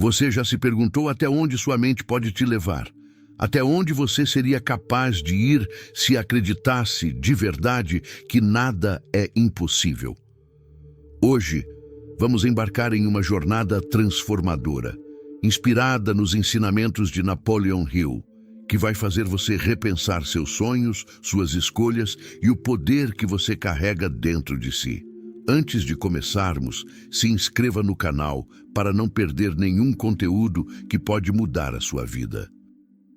Você já se perguntou até onde sua mente pode te levar? Até onde você seria capaz de ir se acreditasse de verdade que nada é impossível? Hoje, vamos embarcar em uma jornada transformadora, inspirada nos ensinamentos de Napoleon Hill, que vai fazer você repensar seus sonhos, suas escolhas e o poder que você carrega dentro de si. Antes de começarmos, se inscreva no canal para não perder nenhum conteúdo que pode mudar a sua vida.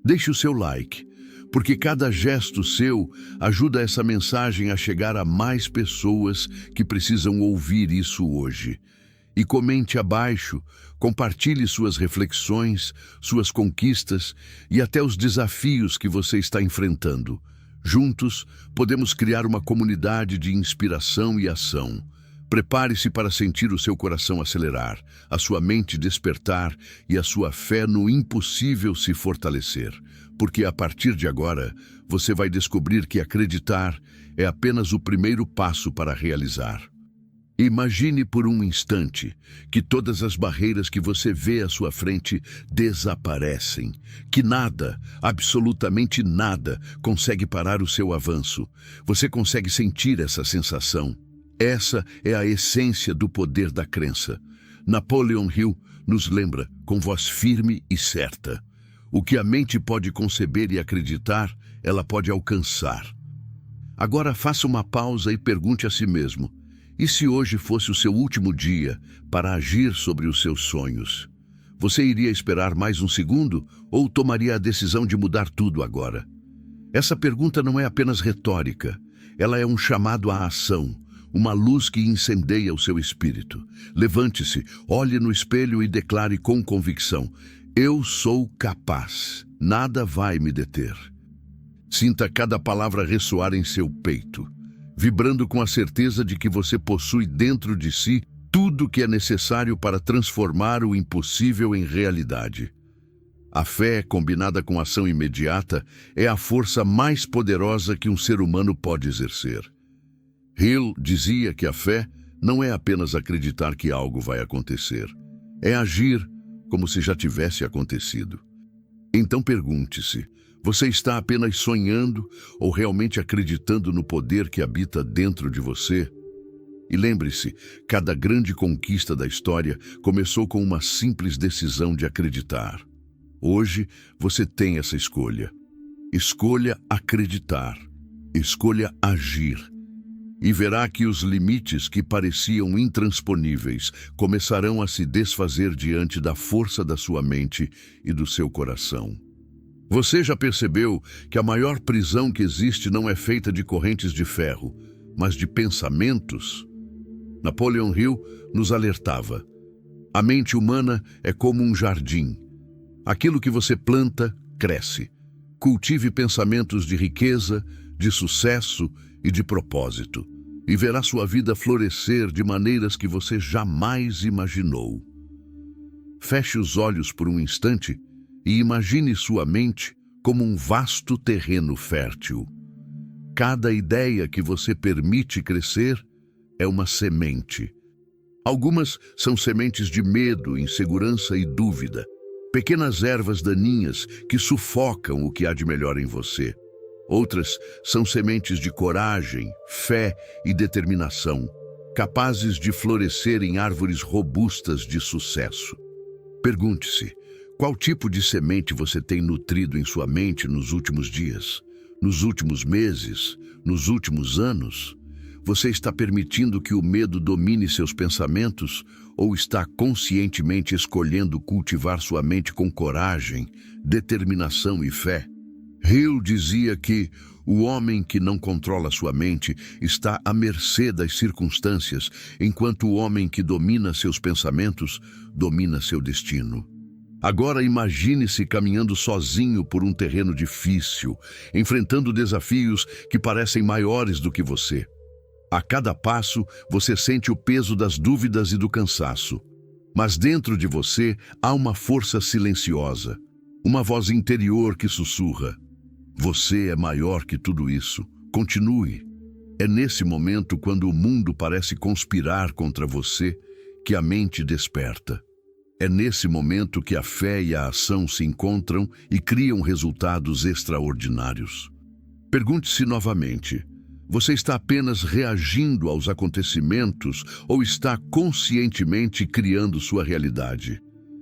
Deixe o seu like, porque cada gesto seu ajuda essa mensagem a chegar a mais pessoas que precisam ouvir isso hoje. E comente abaixo, compartilhe suas reflexões, suas conquistas e até os desafios que você está enfrentando. Juntos, podemos criar uma comunidade de inspiração e ação. Prepare-se para sentir o seu coração acelerar, a sua mente despertar e a sua fé no impossível se fortalecer. Porque a partir de agora, você vai descobrir que acreditar é apenas o primeiro passo para realizar. Imagine por um instante que todas as barreiras que você vê à sua frente desaparecem, que nada, absolutamente nada, consegue parar o seu avanço. Você consegue sentir essa sensação. Essa é a essência do poder da crença. Napoleon Hill nos lembra, com voz firme e certa: o que a mente pode conceber e acreditar, ela pode alcançar. Agora faça uma pausa e pergunte a si mesmo: e se hoje fosse o seu último dia para agir sobre os seus sonhos? Você iria esperar mais um segundo ou tomaria a decisão de mudar tudo agora? Essa pergunta não é apenas retórica, ela é um chamado à ação, uma luz que incendeia o seu espírito. Levante-se, olhe no espelho e declare com convicção: eu sou capaz, nada vai me deter. Sinta cada palavra ressoar em seu peito, vibrando com a certeza de que você possui dentro de si tudo o que é necessário para transformar o impossível em realidade. A fé, combinada com ação imediata, é a força mais poderosa que um ser humano pode exercer. Hill dizia que a fé não é apenas acreditar que algo vai acontecer, é agir como se já tivesse acontecido. Então pergunte-se: você está apenas sonhando ou realmente acreditando no poder que habita dentro de você? E lembre-se, cada grande conquista da história começou com uma simples decisão de acreditar. Hoje você tem essa escolha. Escolha acreditar. Escolha agir. E verá que os limites que pareciam intransponíveis começarão a se desfazer diante da força da sua mente e do seu coração. Você já percebeu que a maior prisão que existe não é feita de correntes de ferro, mas de pensamentos? Napoleon Hill nos alertava: a mente humana é como um jardim. Aquilo que você planta, cresce. Cultive pensamentos de riqueza, de sucesso e de propósito, e verá sua vida florescer de maneiras que você jamais imaginou. Feche os olhos por um instante e imagine sua mente como um vasto terreno fértil. Cada ideia que você permite crescer é uma semente. Algumas são sementes de medo, insegurança e dúvida, pequenas ervas daninhas que sufocam o que há de melhor em você. Outras são sementes de coragem, fé e determinação, capazes de florescer em árvores robustas de sucesso. Pergunte-se: qual tipo de semente você tem nutrido em sua mente nos últimos dias, nos últimos meses, nos últimos anos? Você está permitindo que o medo domine seus pensamentos ou está conscientemente escolhendo cultivar sua mente com coragem, determinação e fé? Hill dizia que o homem que não controla sua mente está à mercê das circunstâncias, enquanto o homem que domina seus pensamentos domina seu destino. Agora imagine-se caminhando sozinho por um terreno difícil, enfrentando desafios que parecem maiores do que você. A cada passo, você sente o peso das dúvidas e do cansaço. Mas dentro de você há uma força silenciosa, uma voz interior que sussurra: você é maior que tudo isso. Continue. É nesse momento, quando o mundo parece conspirar contra você, que a mente desperta. É nesse momento que a fé e a ação se encontram e criam resultados extraordinários. Pergunte-se novamente: você está apenas reagindo aos acontecimentos ou está conscientemente criando sua realidade?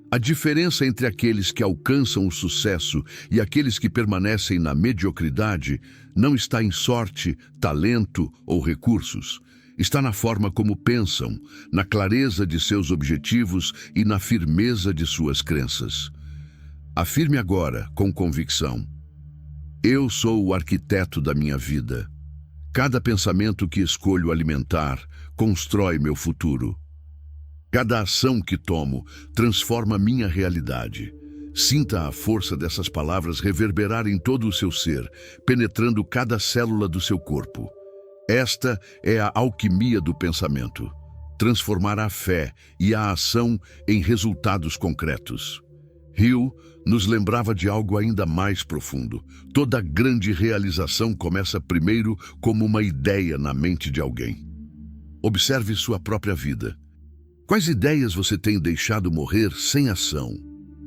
A diferença entre aqueles que alcançam o sucesso e aqueles que permanecem na mediocridade não está em sorte, talento ou recursos. Está na forma como pensam, na clareza de seus objetivos e na firmeza de suas crenças. Afirme agora, com convicção: eu sou o arquiteto da minha vida. Cada pensamento que escolho alimentar constrói meu futuro. Cada ação que tomo transforma minha realidade. Sinta a força dessas palavras reverberar em todo o seu ser, penetrando cada célula do seu corpo. Esta é a alquimia do pensamento. Transformar a fé e a ação em resultados concretos. Hill nos lembrava de algo ainda mais profundo. Toda grande realização começa primeiro como uma ideia na mente de alguém. Observe sua própria vida. Quais ideias você tem deixado morrer sem ação?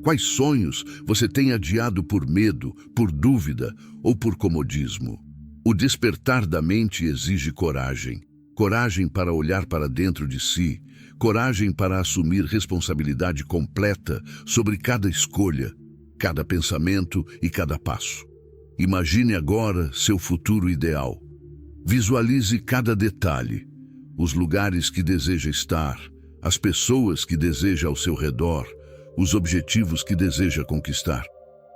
Quais sonhos você tem adiado por medo, por dúvida ou por comodismo? O despertar da mente exige coragem. Coragem para olhar para dentro de si, coragem para assumir responsabilidade completa sobre cada escolha, cada pensamento e cada passo. Imagine agora seu futuro ideal. Visualize cada detalhe, os lugares que deseja estar, as pessoas que deseja ao seu redor, os objetivos que deseja conquistar.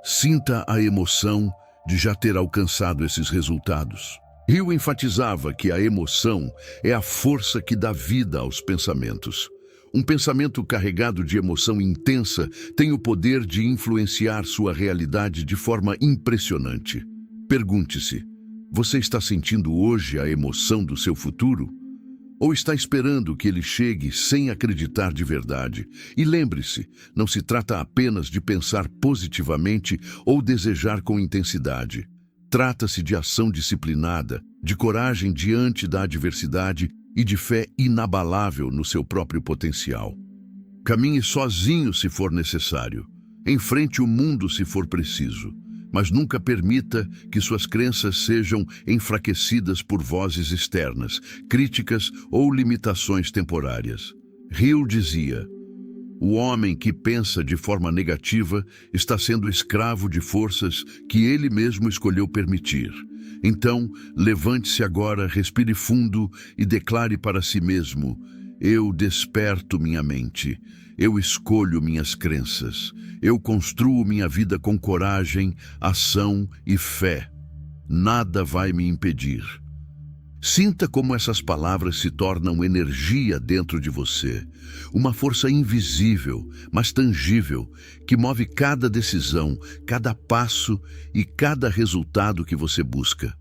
Sinta a emoção de já ter alcançado esses resultados. Hill enfatizava que a emoção é a força que dá vida aos pensamentos. Um pensamento carregado de emoção intensa tem o poder de influenciar sua realidade de forma impressionante. Pergunte-se: você está sentindo hoje a emoção do seu futuro? Ou está esperando que ele chegue sem acreditar de verdade? E lembre-se, não se trata apenas de pensar positivamente ou desejar com intensidade. Trata-se de ação disciplinada, de coragem diante da adversidade e de fé inabalável no seu próprio potencial. Caminhe sozinho se for necessário. Enfrente o mundo se for preciso. Mas nunca permita que suas crenças sejam enfraquecidas por vozes externas, críticas ou limitações temporárias. Hill dizia: o homem que pensa de forma negativa está sendo escravo de forças que ele mesmo escolheu permitir. Então, levante-se agora, respire fundo e declare para si mesmo: eu desperto minha mente. Eu escolho minhas crenças. Eu construo minha vida com coragem, ação e fé. Nada vai me impedir. Sinta como essas palavras se tornam energia dentro de você. Uma força invisível, mas tangível, que move cada decisão, cada passo e cada resultado que você busca.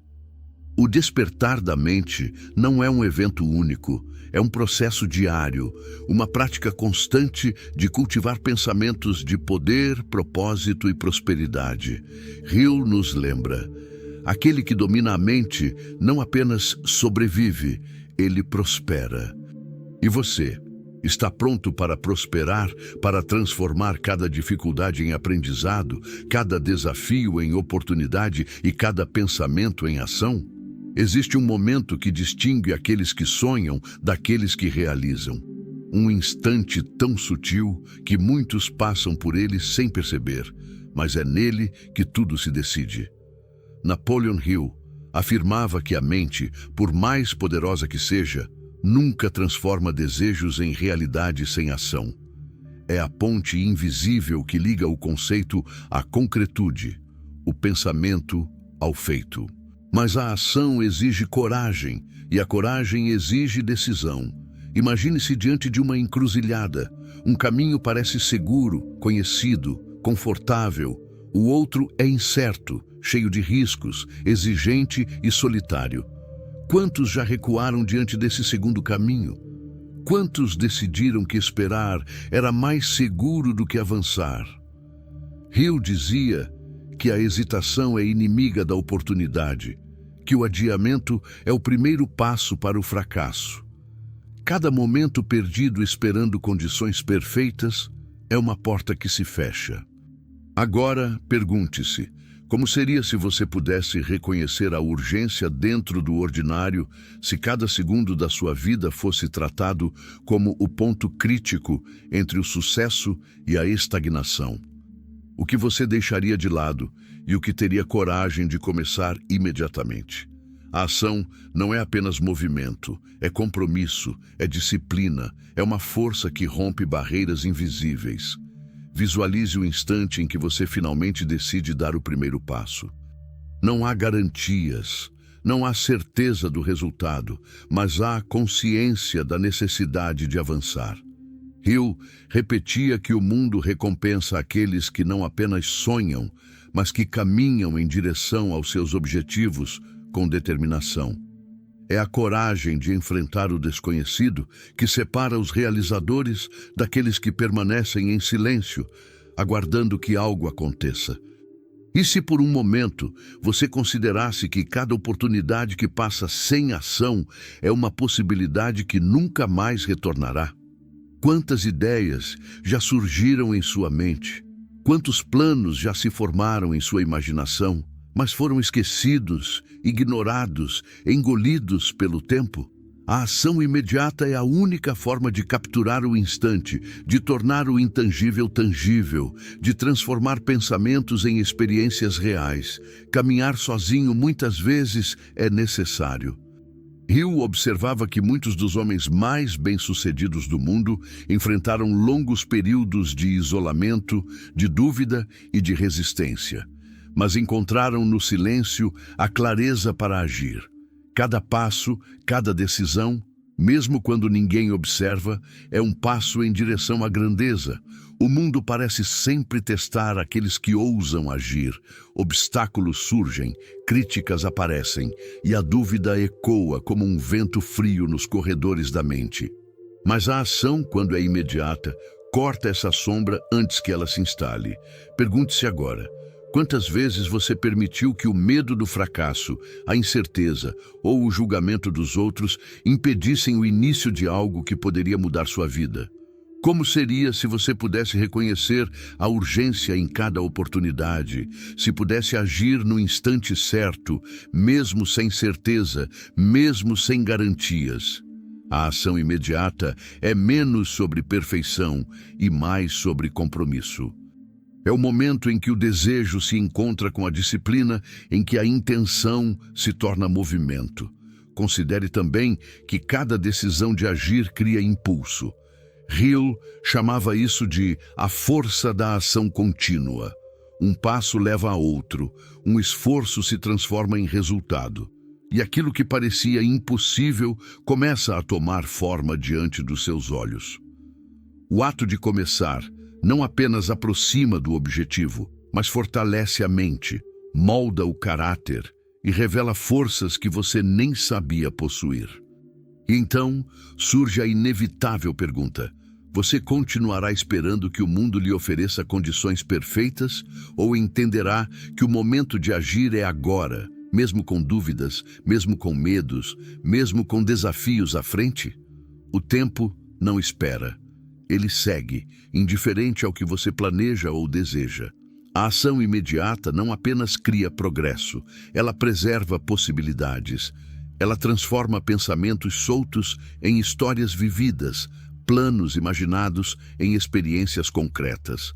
O despertar da mente não é um evento único, é um processo diário, uma prática constante de cultivar pensamentos de poder, propósito e prosperidade. Hill nos lembra: aquele que domina a mente não apenas sobrevive, ele prospera. E você, está pronto para prosperar, para transformar cada dificuldade em aprendizado, cada desafio em oportunidade e cada pensamento em ação? Existe um momento que distingue aqueles que sonham daqueles que realizam. Um instante tão sutil que muitos passam por ele sem perceber, mas é nele que tudo se decide. Napoleon Hill afirmava que a mente, por mais poderosa que seja, nunca transforma desejos em realidade sem ação. É a ponte invisível que liga o conceito à concretude, o pensamento ao feito. Mas a ação exige coragem, e a coragem exige decisão. Imagine-se diante de uma encruzilhada. Um caminho parece seguro, conhecido, confortável. O outro é incerto, cheio de riscos, exigente e solitário. Quantos já recuaram diante desse segundo caminho? Quantos decidiram que esperar era mais seguro do que avançar? Hill dizia que a hesitação é inimiga da oportunidade, que o adiamento é o primeiro passo para o fracasso. Cada momento perdido esperando condições perfeitas é uma porta que se fecha. Agora, pergunte-se, como seria se você pudesse reconhecer a urgência dentro do ordinário, se cada segundo da sua vida fosse tratado como o ponto crítico entre o sucesso e a estagnação? O que você deixaria de lado e o que teria coragem de começar imediatamente? A ação não é apenas movimento, é compromisso, é disciplina, é uma força que rompe barreiras invisíveis. Visualize o instante em que você finalmente decide dar o primeiro passo. Não há garantias, não há certeza do resultado, mas há consciência da necessidade de avançar. Hill repetia que o mundo recompensa aqueles que não apenas sonham, mas que caminham em direção aos seus objetivos com determinação. É a coragem de enfrentar o desconhecido que separa os realizadores daqueles que permanecem em silêncio, aguardando que algo aconteça. E se por um momento você considerasse que cada oportunidade que passa sem ação é uma possibilidade que nunca mais retornará? Quantas ideias já surgiram em sua mente? Quantos planos já se formaram em sua imaginação, mas foram esquecidos, ignorados, engolidos pelo tempo? A ação imediata é a única forma de capturar o instante, de tornar o intangível tangível, de transformar pensamentos em experiências reais. Caminhar sozinho muitas vezes é necessário. Hill observava que muitos dos homens mais bem-sucedidos do mundo enfrentaram longos períodos de isolamento, de dúvida e de resistência, mas encontraram no silêncio a clareza para agir. Cada passo, cada decisão, mesmo quando ninguém observa, é um passo em direção à grandeza. O mundo parece sempre testar aqueles que ousam agir. Obstáculos surgem, críticas aparecem, e a dúvida ecoa como um vento frio nos corredores da mente. Mas a ação, quando é imediata, corta essa sombra antes que ela se instale. Pergunte-se agora: quantas vezes você permitiu que o medo do fracasso, a incerteza ou o julgamento dos outros impedissem o início de algo que poderia mudar sua vida? Como seria se você pudesse reconhecer a urgência em cada oportunidade, se pudesse agir no instante certo, mesmo sem certeza, mesmo sem garantias? A ação imediata é menos sobre perfeição e mais sobre compromisso. É o momento em que o desejo se encontra com a disciplina, em que a intenção se torna movimento. Considere também que cada decisão de agir cria impulso. Hill chamava isso de a força da ação contínua. Um passo leva a outro, um esforço se transforma em resultado. E aquilo que parecia impossível começa a tomar forma diante dos seus olhos. O ato de começar não apenas aproxima do objetivo, mas fortalece a mente, molda o caráter e revela forças que você nem sabia possuir. E então surge a inevitável pergunta: você continuará esperando que o mundo lhe ofereça condições perfeitas ou entenderá que o momento de agir é agora, mesmo com dúvidas, mesmo com medos, mesmo com desafios à frente? O tempo não espera. Ele segue, indiferente ao que você planeja ou deseja. A ação imediata não apenas cria progresso, ela preserva possibilidades. Ela transforma pensamentos soltos em histórias vividas, planos imaginados em experiências concretas.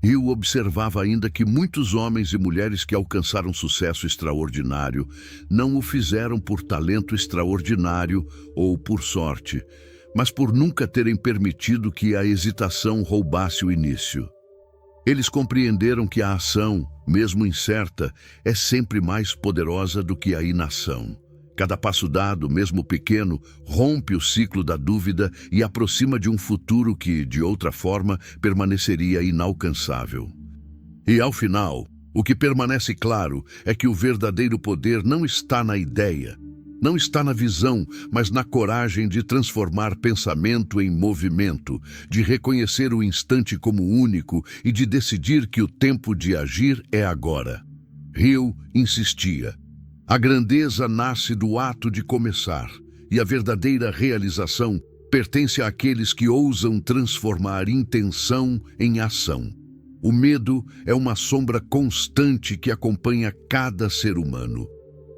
Hill observava ainda que muitos homens e mulheres que alcançaram sucesso extraordinário não o fizeram por talento extraordinário ou por sorte, mas por nunca terem permitido que a hesitação roubasse o início. Eles compreenderam que a ação, mesmo incerta, é sempre mais poderosa do que a inação. Cada passo dado, mesmo pequeno, rompe o ciclo da dúvida e aproxima de um futuro que, de outra forma, permaneceria inalcançável. E, ao final, o que permanece claro é que o verdadeiro poder não está na ideia, não está na visão, mas na coragem de transformar pensamento em movimento, de reconhecer o instante como único e de decidir que o tempo de agir é agora. Hill insistia: a grandeza nasce do ato de começar, e a verdadeira realização Pertence àqueles que ousam transformar intenção em ação. O medo é uma sombra constante que acompanha cada ser humano.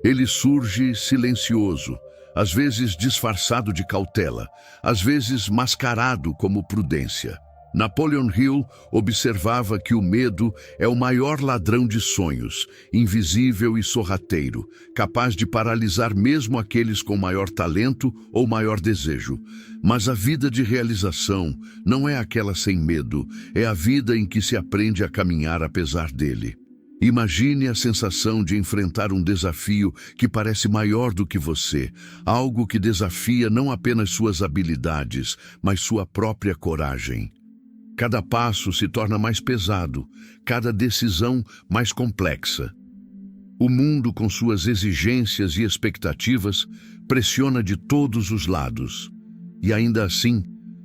Ele surge silencioso, às vezes disfarçado de cautela, às vezes mascarado como prudência. Napoleon Hill observava que o medo é o maior ladrão de sonhos, invisível e sorrateiro, capaz de paralisar mesmo aqueles com maior talento ou maior desejo. Mas a vida de realização não é aquela sem medo, é a vida em que se aprende a caminhar apesar dele. Imagine a sensação de enfrentar um desafio que parece maior do que você, algo que desafia não apenas suas habilidades, mas sua própria coragem. Cada passo se torna mais pesado, cada decisão mais complexa. O mundo, com suas exigências e expectativas, pressiona de todos os lados. E ainda assim,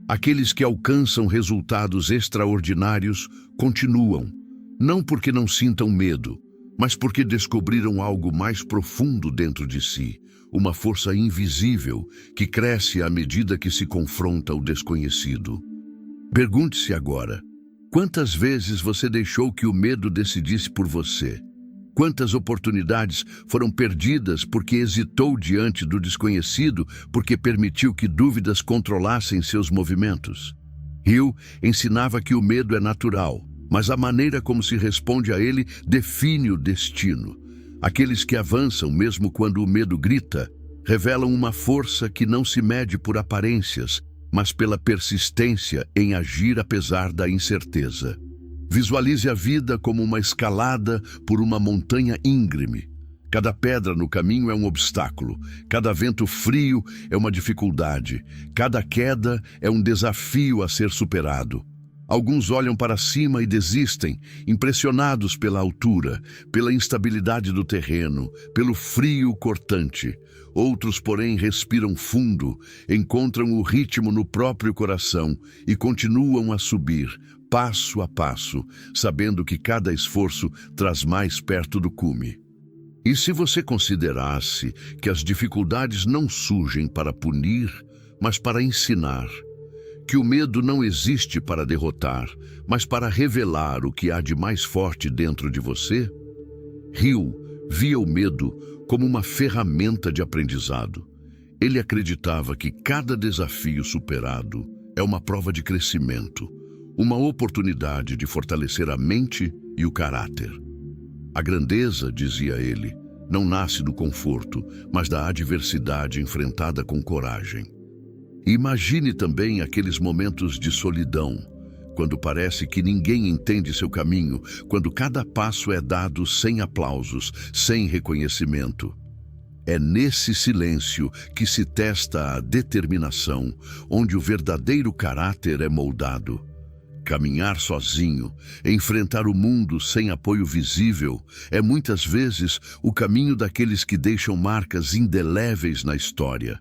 aqueles que alcançam resultados extraordinários continuam, não porque não sintam medo, mas porque descobriram algo mais profundo dentro de si, uma força invisível que cresce à medida que se confronta o desconhecido. Pergunte-se agora, quantas vezes você deixou que o medo decidisse por você? Quantas oportunidades foram perdidas porque hesitou diante do desconhecido, porque permitiu que dúvidas controlassem seus movimentos? Hill ensinava que o medo é natural, mas a maneira como se responde a ele define o destino. Aqueles que avançam, mesmo quando o medo grita, revelam uma força que não se mede por aparências, mas pela persistência em agir apesar da incerteza. Visualize a vida como uma escalada por uma montanha íngreme. Cada pedra no caminho é um obstáculo, cada vento frio é uma dificuldade, cada queda é um desafio a ser superado. Alguns olham para cima e desistem, impressionados pela altura, pela instabilidade do terreno, pelo frio cortante. Outros, porém, respiram fundo, encontram o ritmo no próprio coração e continuam a subir, passo a passo, sabendo que cada esforço traz mais perto do cume. E se você considerasse que as dificuldades não surgem para punir, mas para ensinar, que o medo não existe para derrotar, mas para revelar o que há de mais forte dentro de você? Hill via o medo como uma ferramenta de aprendizado. Ele acreditava que cada desafio superado é uma prova de crescimento, uma oportunidade de fortalecer a mente e o caráter. A grandeza, dizia ele, não nasce do conforto, mas da adversidade enfrentada com coragem. Imagine também aqueles momentos de solidão, quando parece que ninguém entende seu caminho, quando cada passo é dado sem aplausos, sem reconhecimento. É nesse silêncio que se testa a determinação, onde o verdadeiro caráter é moldado. Caminhar sozinho, enfrentar o mundo sem apoio visível, é muitas vezes o caminho daqueles que deixam marcas indeléveis na história.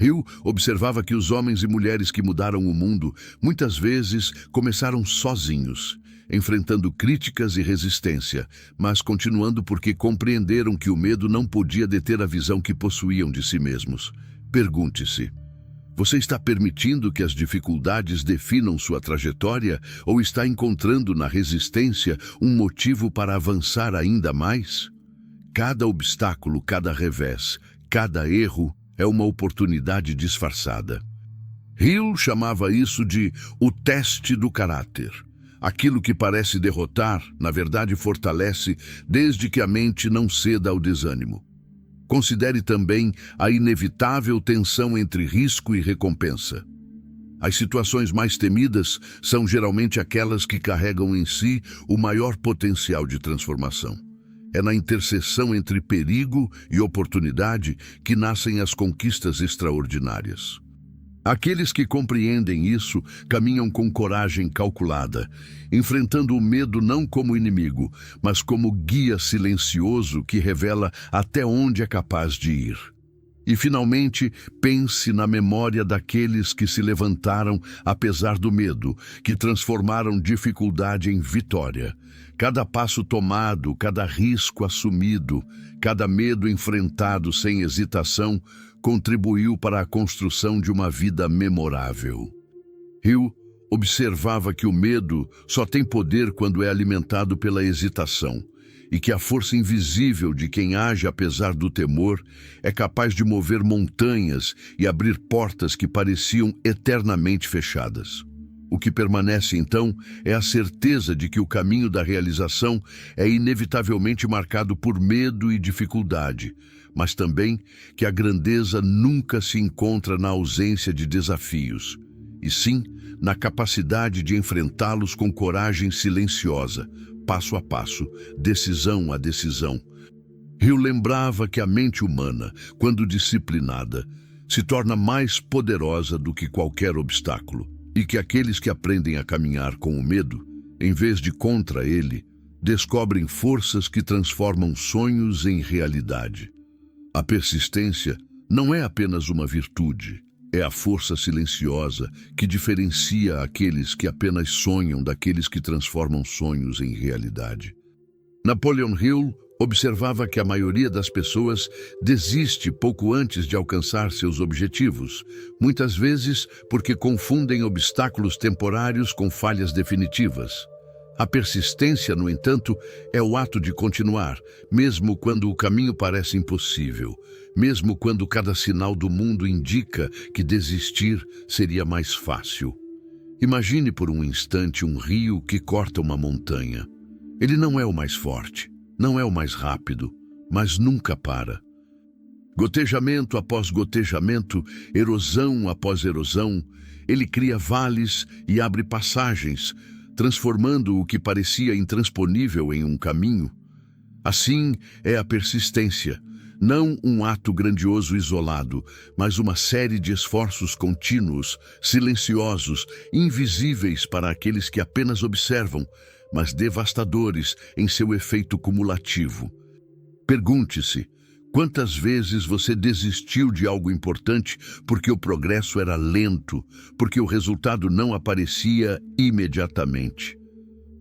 Hill observava que os homens e mulheres que mudaram o mundo muitas vezes começaram sozinhos, enfrentando críticas e resistência, mas continuando porque compreenderam que o medo não podia deter a visão que possuíam de si mesmos. Pergunte-se: você está permitindo que as dificuldades definam sua trajetória ou está encontrando na resistência um motivo para avançar ainda mais? Cada obstáculo, cada revés, cada erro é uma oportunidade disfarçada. Hill chamava isso de o teste do caráter. Aquilo que parece derrotar, na verdade fortalece, desde que a mente não ceda ao desânimo. Considere também a inevitável tensão entre risco e recompensa. As situações mais temidas são geralmente aquelas que carregam em si o maior potencial de transformação. É na interseção entre perigo e oportunidade que nascem as conquistas extraordinárias. Aqueles que compreendem isso caminham com coragem calculada, enfrentando o medo não como inimigo, mas como guia silencioso que revela até onde é capaz de ir. E, finalmente, pense na memória daqueles que se levantaram apesar do medo, que transformaram dificuldade em vitória. Cada passo tomado, cada risco assumido, cada medo enfrentado sem hesitação, contribuiu para a construção de uma vida memorável. Hill observava que o medo só tem poder quando é alimentado pela hesitação, e que a força invisível de quem age apesar do temor é capaz de mover montanhas e abrir portas que pareciam eternamente fechadas. O que permanece, então, é a certeza de que o caminho da realização é inevitavelmente marcado por medo e dificuldade, mas também que a grandeza nunca se encontra na ausência de desafios, e sim na capacidade de enfrentá-los com coragem silenciosa, passo a passo, decisão a decisão. Hill lembrava que a mente humana, quando disciplinada, se torna mais poderosa do que qualquer obstáculo, e que aqueles que aprendem a caminhar com o medo, em vez de contra ele, descobrem forças que transformam sonhos em realidade. A persistência não é apenas uma virtude, é a força silenciosa que diferencia aqueles que apenas sonham daqueles que transformam sonhos em realidade. Napoleon Hill observava que a maioria das pessoas desiste pouco antes de alcançar seus objetivos, muitas vezes porque confundem obstáculos temporários com falhas definitivas. A persistência, no entanto, é o ato de continuar, mesmo quando o caminho parece impossível, mesmo quando cada sinal do mundo indica que desistir seria mais fácil. Imagine por um instante um rio que corta uma montanha. Ele não é o mais forte, não é o mais rápido, mas nunca para. Gotejamento após gotejamento, erosão após erosão, ele cria vales e abre passagens, transformando o que parecia intransponível em um caminho. Assim é a persistência, não um ato grandioso isolado, mas uma série de esforços contínuos, silenciosos, invisíveis para aqueles que apenas observam, mas devastadores em seu efeito cumulativo. Pergunte-se, quantas vezes você desistiu de algo importante porque o progresso era lento, porque o resultado não aparecia imediatamente?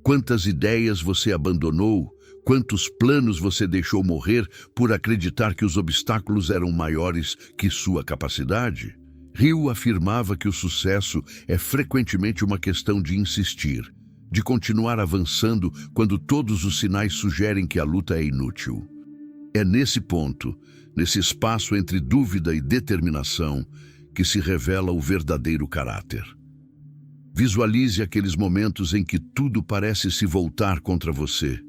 Quantas ideias você abandonou? Quantos planos você deixou morrer por acreditar que os obstáculos eram maiores que sua capacidade? Hill afirmava que o sucesso é frequentemente uma questão de insistir, de continuar avançando quando todos os sinais sugerem que a luta é inútil. É nesse ponto, nesse espaço entre dúvida e determinação, que se revela o verdadeiro caráter. Visualize aqueles momentos em que tudo parece se voltar contra você.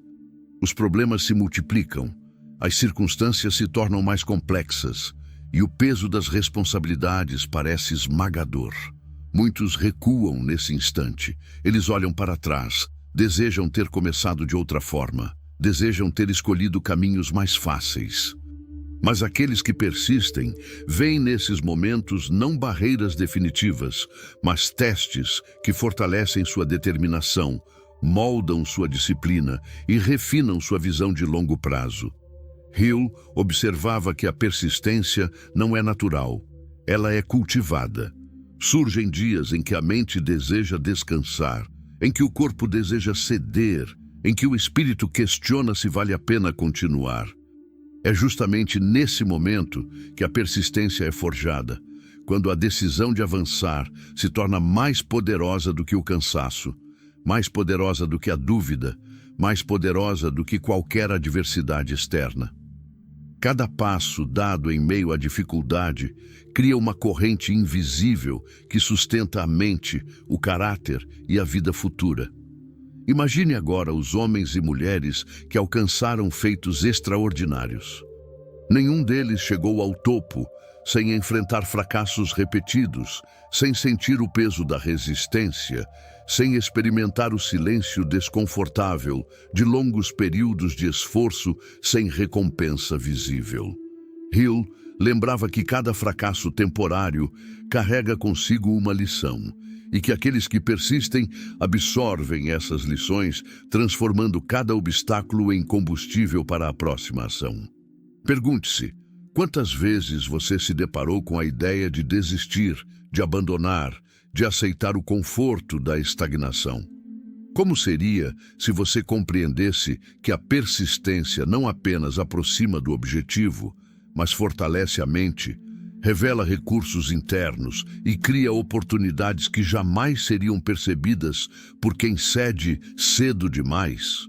Os problemas se multiplicam, as circunstâncias se tornam mais complexas e o peso das responsabilidades parece esmagador. Muitos recuam nesse instante. Eles olham para trás, desejam ter começado de outra forma, desejam ter escolhido caminhos mais fáceis. Mas aqueles que persistem veem nesses momentos não barreiras definitivas, mas testes que fortalecem sua determinação, moldam sua disciplina e refinam sua visão de longo prazo. Hill observava que a persistência não é natural, ela é cultivada. Surgem dias em que a mente deseja descansar, em que o corpo deseja ceder, em que o espírito questiona se vale a pena continuar. É justamente nesse momento que a persistência é forjada, quando a decisão de avançar se torna mais poderosa do que o cansaço, mais poderosa do que a dúvida, mais poderosa do que qualquer adversidade externa. Cada passo dado em meio à dificuldade cria uma corrente invisível que sustenta a mente, o caráter e a vida futura. Imagine agora os homens e mulheres que alcançaram feitos extraordinários. Nenhum deles chegou ao topo sem enfrentar fracassos repetidos, sem sentir o peso da resistência, sem experimentar o silêncio desconfortável de longos períodos de esforço sem recompensa visível. Hill lembrava que cada fracasso temporário carrega consigo uma lição, e que aqueles que persistem absorvem essas lições, transformando cada obstáculo em combustível para a próxima ação. Pergunte-se, quantas vezes você se deparou com a ideia de desistir, de abandonar, de aceitar o conforto da estagnação? Como seria se você compreendesse que a persistência não apenas aproxima do objetivo, mas fortalece a mente, revela recursos internos e cria oportunidades que jamais seriam percebidas por quem cede cedo demais.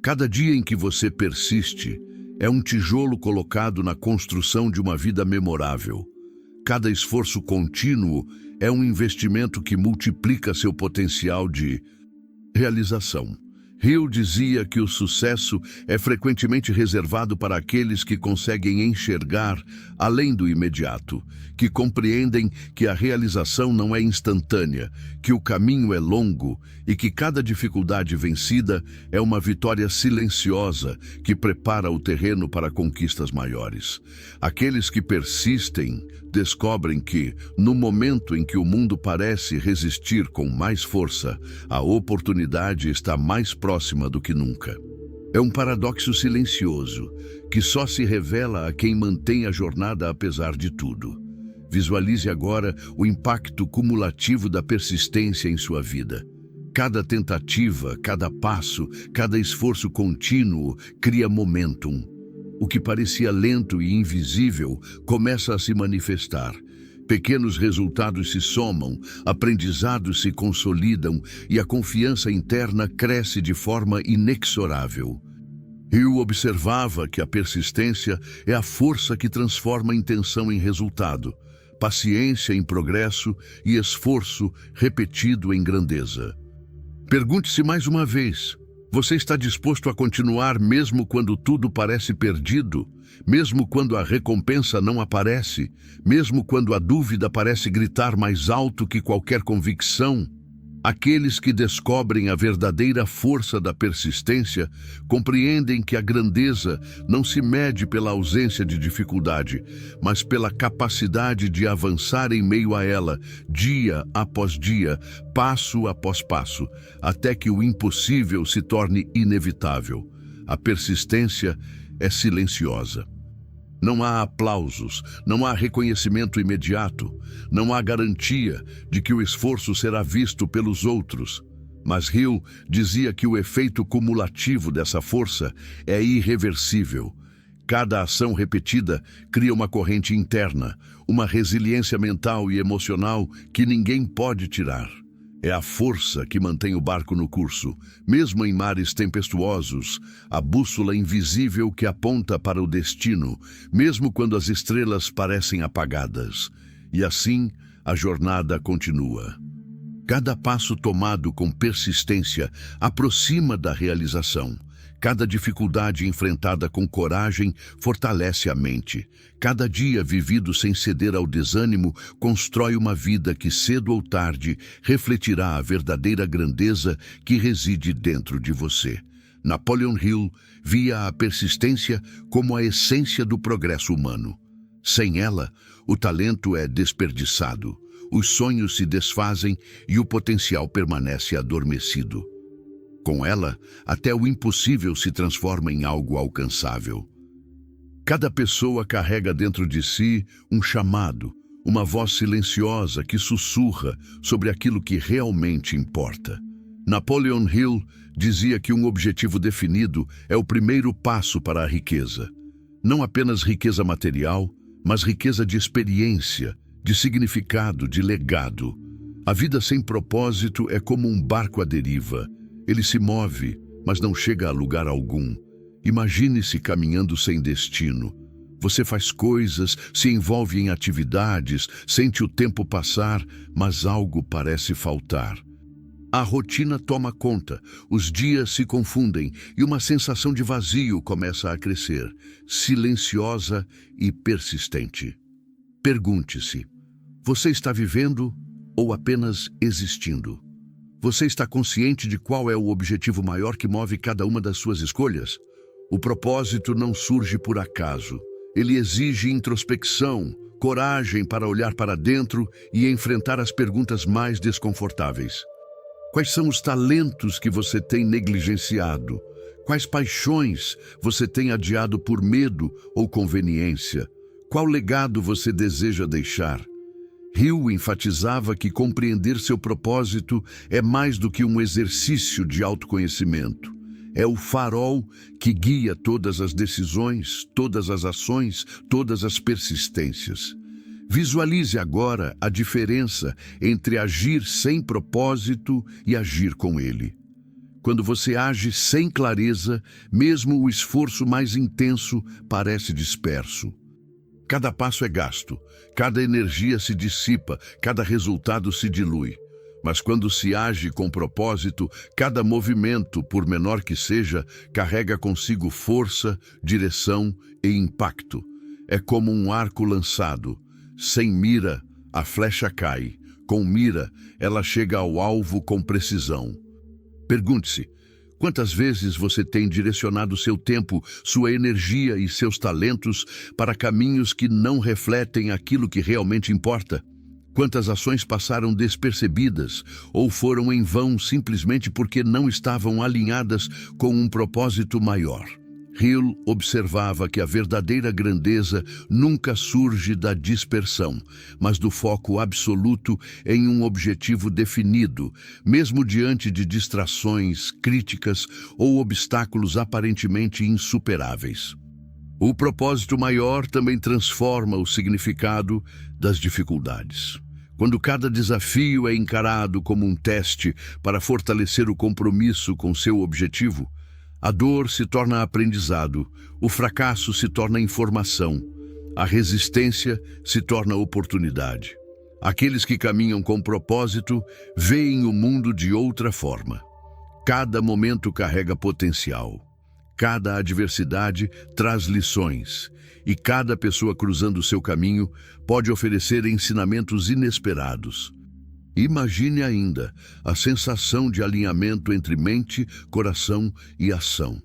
Cada dia em que você persiste é um tijolo colocado na construção de uma vida memorável. Cada esforço contínuo é um investimento que multiplica seu potencial de realização. Hill dizia que o sucesso é frequentemente reservado para aqueles que conseguem enxergar além do imediato, que compreendem que a realização não é instantânea, que o caminho é longo e que cada dificuldade vencida é uma vitória silenciosa que prepara o terreno para conquistas maiores. Aqueles que persistem descobrem que, no momento em que o mundo parece resistir com mais força, a oportunidade está mais próxima do que nunca. É um paradoxo silencioso, que só se revela a quem mantém a jornada apesar de tudo. Visualize agora o impacto cumulativo da persistência em sua vida. Cada tentativa, cada passo, cada esforço contínuo cria momentum. O que parecia lento e invisível começa a se manifestar. Pequenos resultados se somam, aprendizados se consolidam e a confiança interna cresce de forma inexorável. Hill observava que a persistência é a força que transforma a intenção em resultado, paciência em progresso e esforço repetido em grandeza. Pergunte-se mais uma vez: você está disposto a continuar mesmo quando tudo parece perdido? Mesmo quando a recompensa não aparece? Mesmo quando a dúvida parece gritar mais alto que qualquer convicção? Aqueles que descobrem a verdadeira força da persistência compreendem que a grandeza não se mede pela ausência de dificuldade, mas pela capacidade de avançar em meio a ela, dia após dia, passo após passo, até que o impossível se torne inevitável. A persistência é silenciosa. Não há aplausos, não há reconhecimento imediato, não há garantia de que o esforço será visto pelos outros. Mas Hill dizia que o efeito cumulativo dessa força é irreversível. Cada ação repetida cria uma corrente interna, uma resiliência mental e emocional que ninguém pode tirar. É a força que mantém o barco no curso, mesmo em mares tempestuosos, a bússola invisível que aponta para o destino, mesmo quando as estrelas parecem apagadas. E assim, a jornada continua. Cada passo tomado com persistência aproxima da realização. Cada dificuldade enfrentada com coragem fortalece a mente. Cada dia vivido sem ceder ao desânimo constrói uma vida que cedo ou tarde refletirá a verdadeira grandeza que reside dentro de você. Napoleon Hill via a persistência como a essência do progresso humano. Sem ela, o talento é desperdiçado, os sonhos se desfazem e o potencial permanece adormecido. Com ela, até o impossível se transforma em algo alcançável. Cada pessoa carrega dentro de si um chamado, uma voz silenciosa que sussurra sobre aquilo que realmente importa. Napoleon Hill dizia que um objetivo definido é o primeiro passo para a riqueza. Não apenas riqueza material, mas riqueza de experiência, de significado, de legado. A vida sem propósito é como um barco à deriva. Ele se move, mas não chega a lugar algum. Imagine-se caminhando sem destino. Você faz coisas, se envolve em atividades, sente o tempo passar, mas algo parece faltar. A rotina toma conta, os dias se confundem e uma sensação de vazio começa a crescer, silenciosa e persistente. Pergunte-se: você está vivendo ou apenas existindo? Você está consciente de qual é o objetivo maior que move cada uma das suas escolhas? O propósito não surge por acaso. Ele exige introspecção, coragem para olhar para dentro e enfrentar as perguntas mais desconfortáveis. Quais são os talentos que você tem negligenciado? Quais paixões você tem adiado por medo ou conveniência? Qual legado você deseja deixar? Hill enfatizava que compreender seu propósito é mais do que um exercício de autoconhecimento. É o farol que guia todas as decisões, todas as ações, todas as persistências. Visualize agora a diferença entre agir sem propósito e agir com ele. Quando você age sem clareza, mesmo o esforço mais intenso parece disperso. Cada passo é gasto, cada energia se dissipa, cada resultado se dilui. Mas quando se age com propósito, cada movimento, por menor que seja, carrega consigo força, direção e impacto. É como um arco lançado. Sem mira, a flecha cai. Com mira, ela chega ao alvo com precisão. Pergunte-se, quantas vezes você tem direcionado seu tempo, sua energia e seus talentos para caminhos que não refletem aquilo que realmente importa? Quantas ações passaram despercebidas ou foram em vão simplesmente porque não estavam alinhadas com um propósito maior? Hill observava que a verdadeira grandeza nunca surge da dispersão, mas do foco absoluto em um objetivo definido, mesmo diante de distrações, críticas ou obstáculos aparentemente insuperáveis. O propósito maior também transforma o significado das dificuldades. Quando cada desafio é encarado como um teste para fortalecer o compromisso com seu objetivo, a dor se torna aprendizado, o fracasso se torna informação, a resistência se torna oportunidade. Aqueles que caminham com propósito veem o mundo de outra forma. Cada momento carrega potencial. Cada adversidade traz lições, e cada pessoa cruzando seu caminho pode oferecer ensinamentos inesperados. Imagine ainda a sensação de alinhamento entre mente, coração e ação.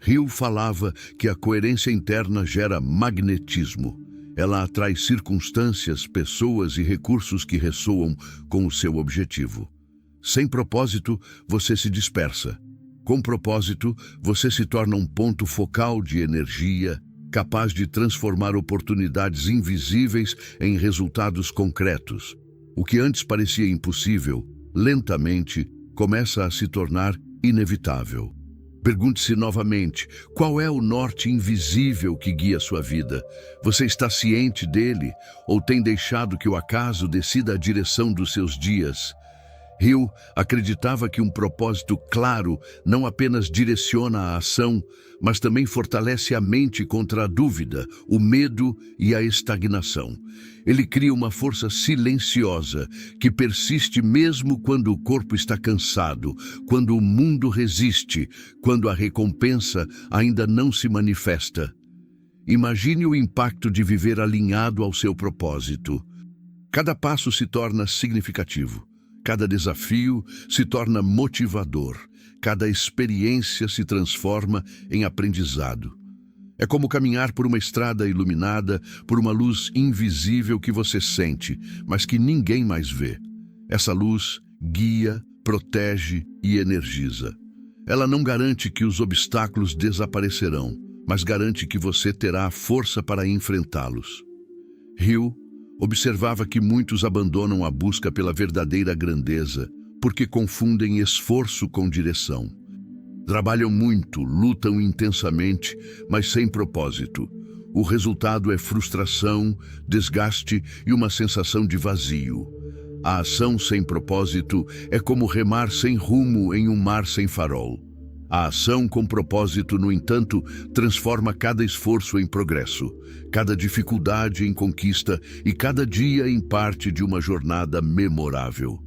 Hill falava que a coerência interna gera magnetismo. Ela atrai circunstâncias, pessoas e recursos que ressoam com o seu objetivo. Sem propósito, você se dispersa. Com propósito, você se torna um ponto focal de energia, capaz de transformar oportunidades invisíveis em resultados concretos. O que antes parecia impossível, lentamente, começa a se tornar inevitável. Pergunte-se novamente, qual é o norte invisível que guia sua vida? Você está ciente dele ou tem deixado que o acaso decida a direção dos seus dias? Hill acreditava que um propósito claro não apenas direciona a ação, mas também fortalece a mente contra a dúvida, o medo e a estagnação. Ele cria uma força silenciosa que persiste mesmo quando o corpo está cansado, quando o mundo resiste, quando a recompensa ainda não se manifesta. Imagine o impacto de viver alinhado ao seu propósito. Cada passo se torna significativo. Cada desafio se torna motivador, cada experiência se transforma em aprendizado. É como caminhar por uma estrada iluminada por uma luz invisível que você sente, mas que ninguém mais vê. Essa luz guia, protege e energiza. Ela não garante que os obstáculos desaparecerão, mas garante que você terá a força para enfrentá-los. Hill observava que muitos abandonam a busca pela verdadeira grandeza porque confundem esforço com direção. Trabalham muito, lutam intensamente, mas sem propósito. O resultado é frustração, desgaste e uma sensação de vazio. A ação sem propósito é como remar sem rumo em um mar sem farol. A ação com propósito, no entanto, transforma cada esforço em progresso, cada dificuldade em conquista e cada dia em parte de uma jornada memorável.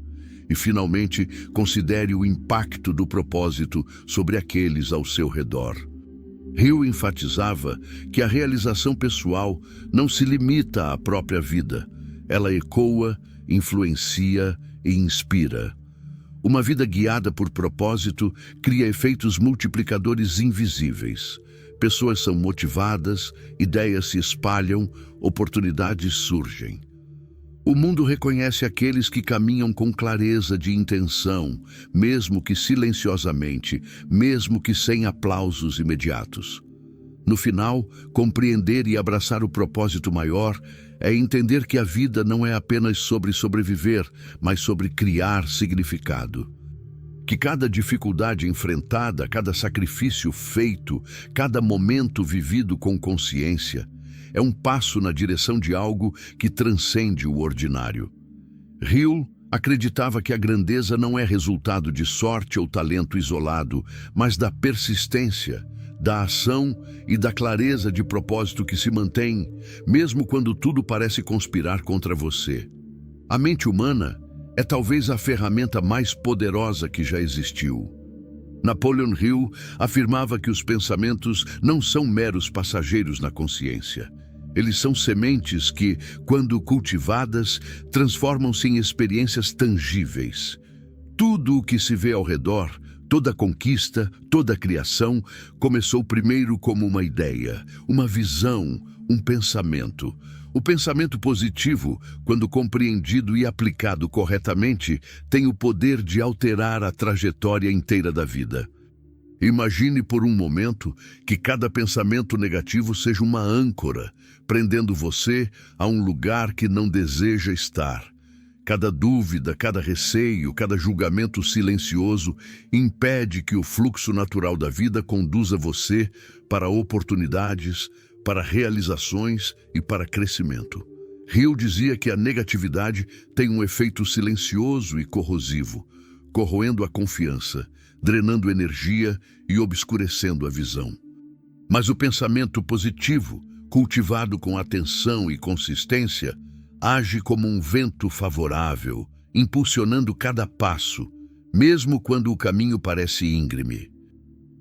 E, finalmente, considere o impacto do propósito sobre aqueles ao seu redor. Hill enfatizava que a realização pessoal não se limita à própria vida. Ela ecoa, influencia e inspira. Uma vida guiada por propósito cria efeitos multiplicadores invisíveis. Pessoas são motivadas, ideias se espalham, oportunidades surgem. O mundo reconhece aqueles que caminham com clareza de intenção, mesmo que silenciosamente, mesmo que sem aplausos imediatos. No final, compreender e abraçar o propósito maior é entender que a vida não é apenas sobre sobreviver, mas sobre criar significado. Que cada dificuldade enfrentada, cada sacrifício feito, cada momento vivido com consciência, é um passo na direção de algo que transcende o ordinário. Hill acreditava que a grandeza não é resultado de sorte ou talento isolado, mas da persistência, da ação e da clareza de propósito que se mantém, mesmo quando tudo parece conspirar contra você. A mente humana é talvez a ferramenta mais poderosa que já existiu. Napoleon Hill afirmava que os pensamentos não são meros passageiros na consciência. Eles são sementes que, quando cultivadas, transformam-se em experiências tangíveis. Tudo o que se vê ao redor, toda conquista, toda criação, começou primeiro como uma ideia, uma visão, um pensamento. O pensamento positivo, quando compreendido e aplicado corretamente, tem o poder de alterar a trajetória inteira da vida. Imagine por um momento que cada pensamento negativo seja uma âncora, prendendo você a um lugar que não deseja estar. Cada dúvida, cada receio, cada julgamento silencioso impede que o fluxo natural da vida conduza você para oportunidades, para realizações e para crescimento. Hill dizia que a negatividade tem um efeito silencioso e corrosivo, corroendo a confiança, drenando energia e obscurecendo a visão. Mas o pensamento positivo, cultivado com atenção e consistência, age como um vento favorável, impulsionando cada passo, mesmo quando o caminho parece íngreme.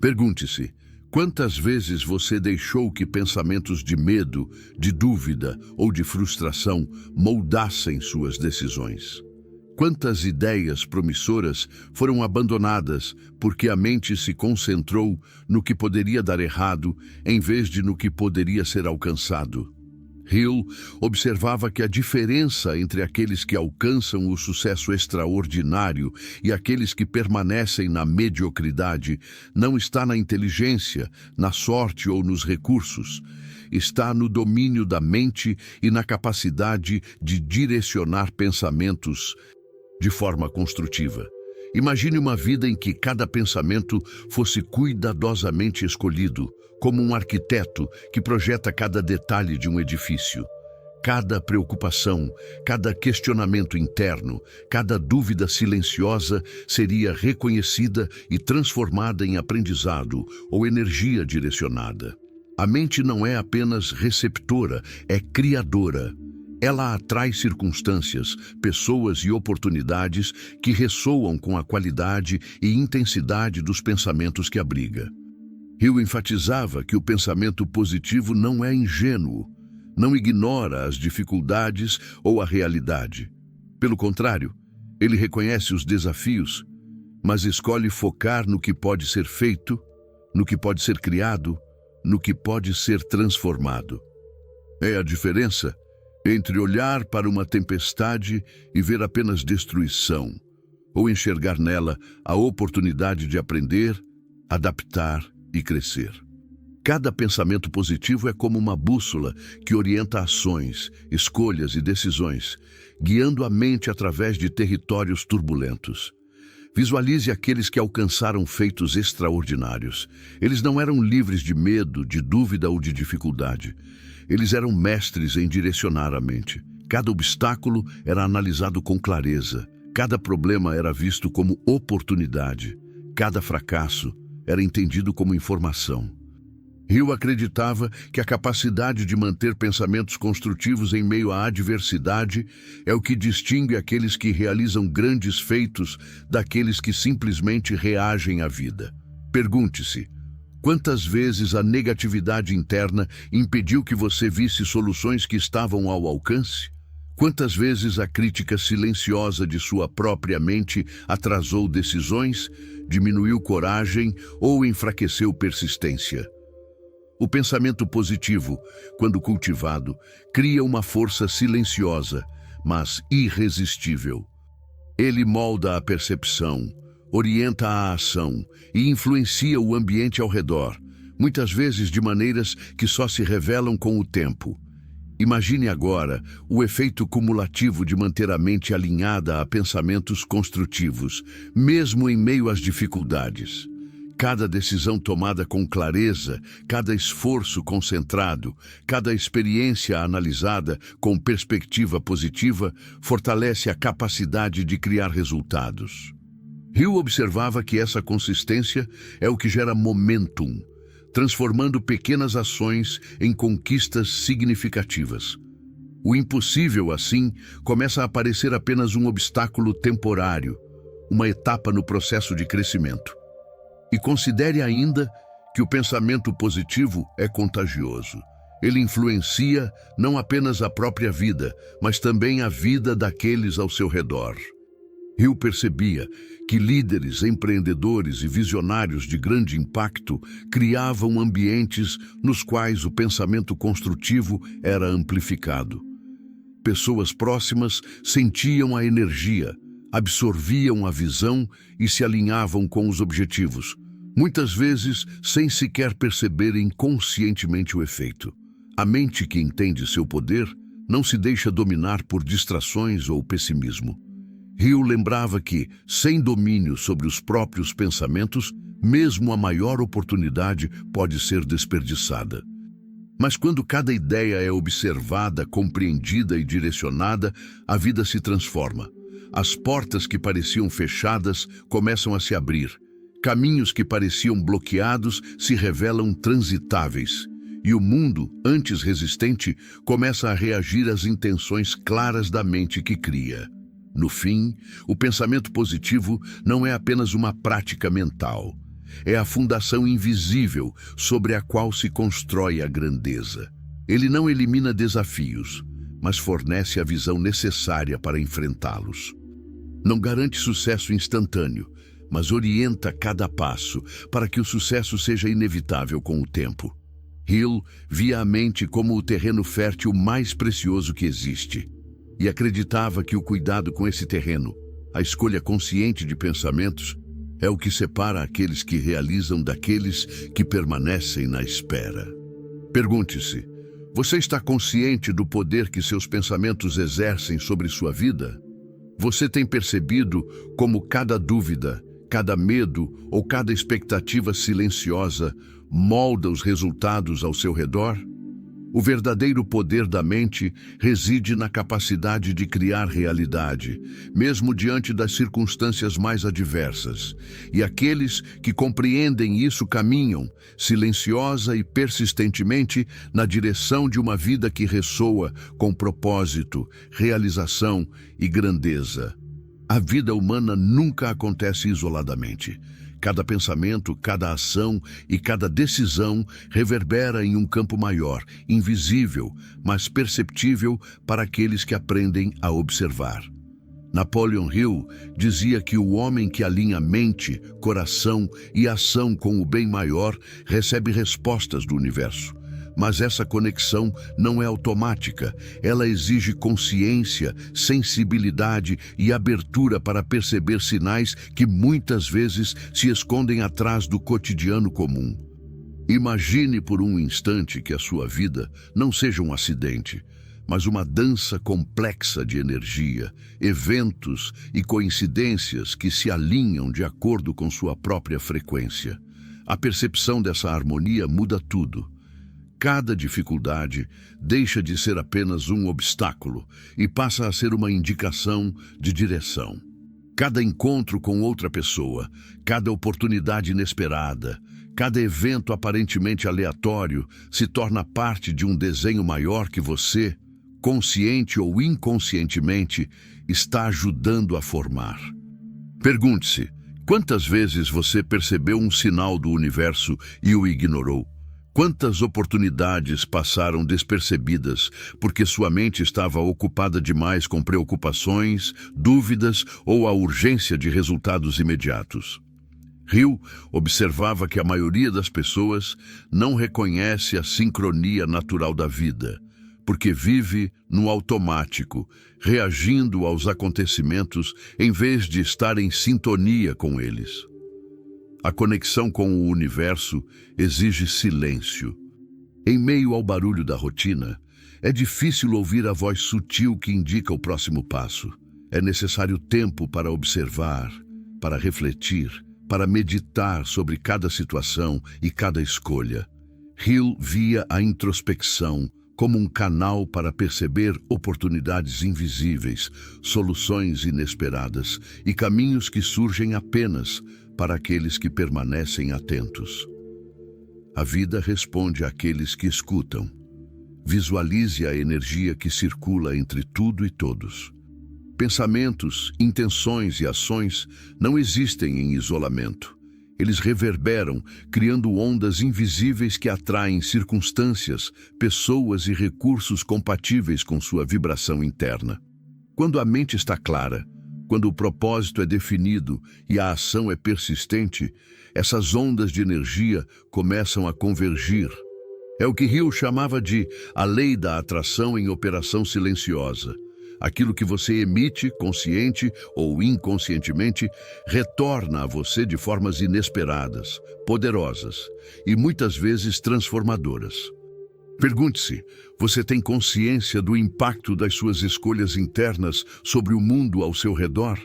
Pergunte-se: quantas vezes você deixou que pensamentos de medo, de dúvida ou de frustração moldassem suas decisões? Quantas ideias promissoras foram abandonadas porque a mente se concentrou no que poderia dar errado em vez de no que poderia ser alcançado? Hill observava que a diferença entre aqueles que alcançam o sucesso extraordinário e aqueles que permanecem na mediocridade não está na inteligência, na sorte ou nos recursos. Está no domínio da mente e na capacidade de direcionar pensamentos de forma construtiva. Imagine uma vida em que cada pensamento fosse cuidadosamente escolhido, como um arquiteto que projeta cada detalhe de um edifício. Cada preocupação, cada questionamento interno, cada dúvida silenciosa seria reconhecida e transformada em aprendizado ou energia direcionada. A mente não é apenas receptora, é criadora. Ela atrai circunstâncias, pessoas e oportunidades que ressoam com a qualidade e intensidade dos pensamentos que abriga. Hill enfatizava que o pensamento positivo não é ingênuo, não ignora as dificuldades ou a realidade. Pelo contrário, ele reconhece os desafios, mas escolhe focar no que pode ser feito, no que pode ser criado, no que pode ser transformado. É a diferença entre olhar para uma tempestade e ver apenas destruição, ou enxergar nela a oportunidade de aprender, adaptar e crescer. Cada pensamento positivo é como uma bússola que orienta ações, escolhas e decisões, guiando a mente através de territórios turbulentos. Visualize aqueles que alcançaram feitos extraordinários. Eles não eram livres de medo, de dúvida ou de dificuldade. Eles eram mestres em direcionar a mente. Cada obstáculo era analisado com clareza. Cada problema era visto como oportunidade. Cada fracasso era entendido como informação. Hill acreditava que a capacidade de manter pensamentos construtivos em meio à adversidade é o que distingue aqueles que realizam grandes feitos daqueles que simplesmente reagem à vida. Pergunte-se: quantas vezes a negatividade interna impediu que você visse soluções que estavam ao alcance? Quantas vezes a crítica silenciosa de sua própria mente atrasou decisões, diminuiu coragem ou enfraqueceu persistência? O pensamento positivo, quando cultivado, cria uma força silenciosa, mas irresistível. Ele molda a percepção, orienta a ação e influencia o ambiente ao redor, muitas vezes de maneiras que só se revelam com o tempo. Imagine agora o efeito cumulativo de manter a mente alinhada a pensamentos construtivos, mesmo em meio às dificuldades. Cada decisão tomada com clareza, cada esforço concentrado, cada experiência analisada com perspectiva positiva fortalece a capacidade de criar resultados. Hill observava que essa consistência é o que gera momentum, transformando pequenas ações em conquistas significativas. O impossível, assim, começa a parecer apenas um obstáculo temporário, uma etapa no processo de crescimento. E considere ainda que o pensamento positivo é contagioso. Ele influencia não apenas a própria vida, mas também a vida daqueles ao seu redor. Hill percebia que líderes, empreendedores e visionários de grande impacto criavam ambientes nos quais o pensamento construtivo era amplificado. Pessoas próximas sentiam a energia, absorviam a visão e se alinhavam com os objetivos, muitas vezes sem sequer perceberem conscientemente o efeito. A mente que entende seu poder não se deixa dominar por distrações ou pessimismo. Hill lembrava que, sem domínio sobre os próprios pensamentos, mesmo a maior oportunidade pode ser desperdiçada. Mas quando cada ideia é observada, compreendida e direcionada, a vida se transforma. As portas que pareciam fechadas começam a se abrir. Caminhos que pareciam bloqueados se revelam transitáveis. E o mundo, antes resistente, começa a reagir às intenções claras da mente que cria. No fim, o pensamento positivo não é apenas uma prática mental. É a fundação invisível sobre a qual se constrói a grandeza. Ele não elimina desafios, mas fornece a visão necessária para enfrentá-los. Não garante sucesso instantâneo, mas orienta cada passo para que o sucesso seja inevitável com o tempo. Hill via a mente como o terreno fértil mais precioso que existe e acreditava que o cuidado com esse terreno, a escolha consciente de pensamentos, é o que separa aqueles que realizam daqueles que permanecem na espera. Pergunte-se: você está consciente do poder que seus pensamentos exercem sobre sua vida? Você tem percebido como cada dúvida, cada medo ou cada expectativa silenciosa molda os resultados ao seu redor? O verdadeiro poder da mente reside na capacidade de criar realidade, mesmo diante das circunstâncias mais adversas. E aqueles que compreendem isso caminham, silenciosa e persistentemente, na direção de uma vida que ressoa com propósito, realização e grandeza. A vida humana nunca acontece isoladamente. Cada pensamento, cada ação e cada decisão reverbera em um campo maior, invisível, mas perceptível para aqueles que aprendem a observar. Napoleon Hill dizia que o homem que alinha mente, coração e ação com o bem maior recebe respostas do universo. Mas essa conexão não é automática. Ela exige consciência, sensibilidade e abertura para perceber sinais que muitas vezes se escondem atrás do cotidiano comum. Imagine por um instante que a sua vida não seja um acidente, mas uma dança complexa de energia, eventos e coincidências que se alinham de acordo com sua própria frequência. A percepção dessa harmonia muda tudo. Cada dificuldade deixa de ser apenas um obstáculo e passa a ser uma indicação de direção. Cada encontro com outra pessoa, cada oportunidade inesperada, cada evento aparentemente aleatório se torna parte de um desenho maior que você, consciente ou inconscientemente, está ajudando a formar. Pergunte-se: quantas vezes você percebeu um sinal do universo e o ignorou? Quantas oportunidades passaram despercebidas porque sua mente estava ocupada demais com preocupações, dúvidas ou a urgência de resultados imediatos? Hill observava que a maioria das pessoas não reconhece a sincronia natural da vida, porque vive no automático, reagindo aos acontecimentos em vez de estar em sintonia com eles. A conexão com o universo exige silêncio. Em meio ao barulho da rotina, é difícil ouvir a voz sutil que indica o próximo passo. É necessário tempo para observar, para refletir, para meditar sobre cada situação e cada escolha. Hill via a introspecção como um canal para perceber oportunidades invisíveis, soluções inesperadas e caminhos que surgem apenas para aqueles que permanecem atentos. A vida responde àqueles que escutam. Visualize a energia que circula entre tudo e todos. Pensamentos, intenções e ações não existem em isolamento. Eles reverberam, criando ondas invisíveis que atraem circunstâncias, pessoas e recursos compatíveis com sua vibração interna. Quando a mente está clara, quando o propósito é definido e a ação é persistente, essas ondas de energia começam a convergir. É o que Hill chamava de a lei da atração em operação silenciosa. Aquilo que você emite, consciente ou inconscientemente, retorna a você de formas inesperadas, poderosas e muitas vezes transformadoras. Pergunte-se, você tem consciência do impacto das suas escolhas internas sobre o mundo ao seu redor?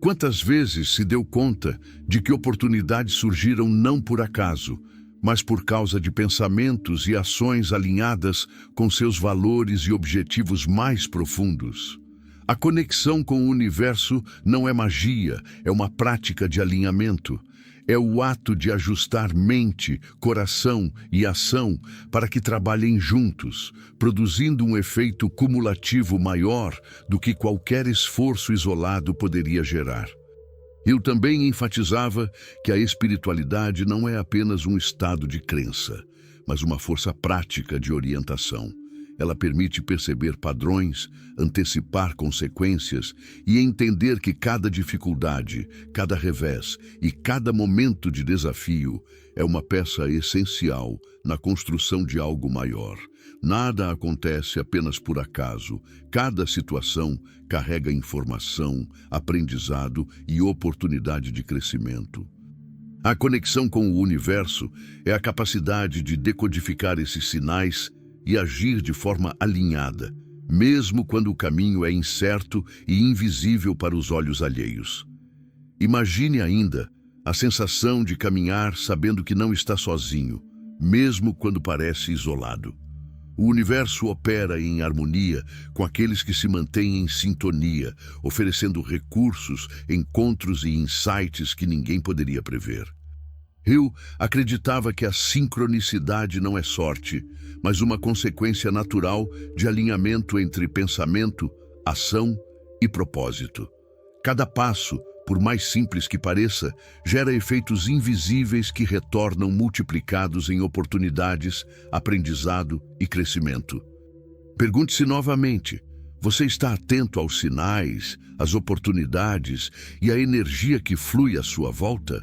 Quantas vezes se deu conta de que oportunidades surgiram não por acaso, mas por causa de pensamentos e ações alinhadas com seus valores e objetivos mais profundos? A conexão com o universo não é magia, é uma prática de alinhamento. É o ato de ajustar mente, coração e ação para que trabalhem juntos, produzindo um efeito cumulativo maior do que qualquer esforço isolado poderia gerar. Eu também enfatizava que a espiritualidade não é apenas um estado de crença, mas uma força prática de orientação. Ela permite perceber padrões, antecipar consequências e entender que cada dificuldade, cada revés e cada momento de desafio é uma peça essencial na construção de algo maior. Nada acontece apenas por acaso. Cada situação carrega informação, aprendizado e oportunidade de crescimento. A conexão com o universo é a capacidade de decodificar esses sinais e agir de forma alinhada, mesmo quando o caminho é incerto e invisível para os olhos alheios. Imagine ainda a sensação de caminhar sabendo que não está sozinho, mesmo quando parece isolado. O universo opera em harmonia com aqueles que se mantêm em sintonia, oferecendo recursos, encontros e insights que ninguém poderia prever. Hill acreditava que a sincronicidade não é sorte, mas uma consequência natural de alinhamento entre pensamento, ação e propósito. Cada passo, por mais simples que pareça, gera efeitos invisíveis que retornam multiplicados em oportunidades, aprendizado e crescimento. Pergunte-se novamente: você está atento aos sinais, às oportunidades e à energia que flui à sua volta?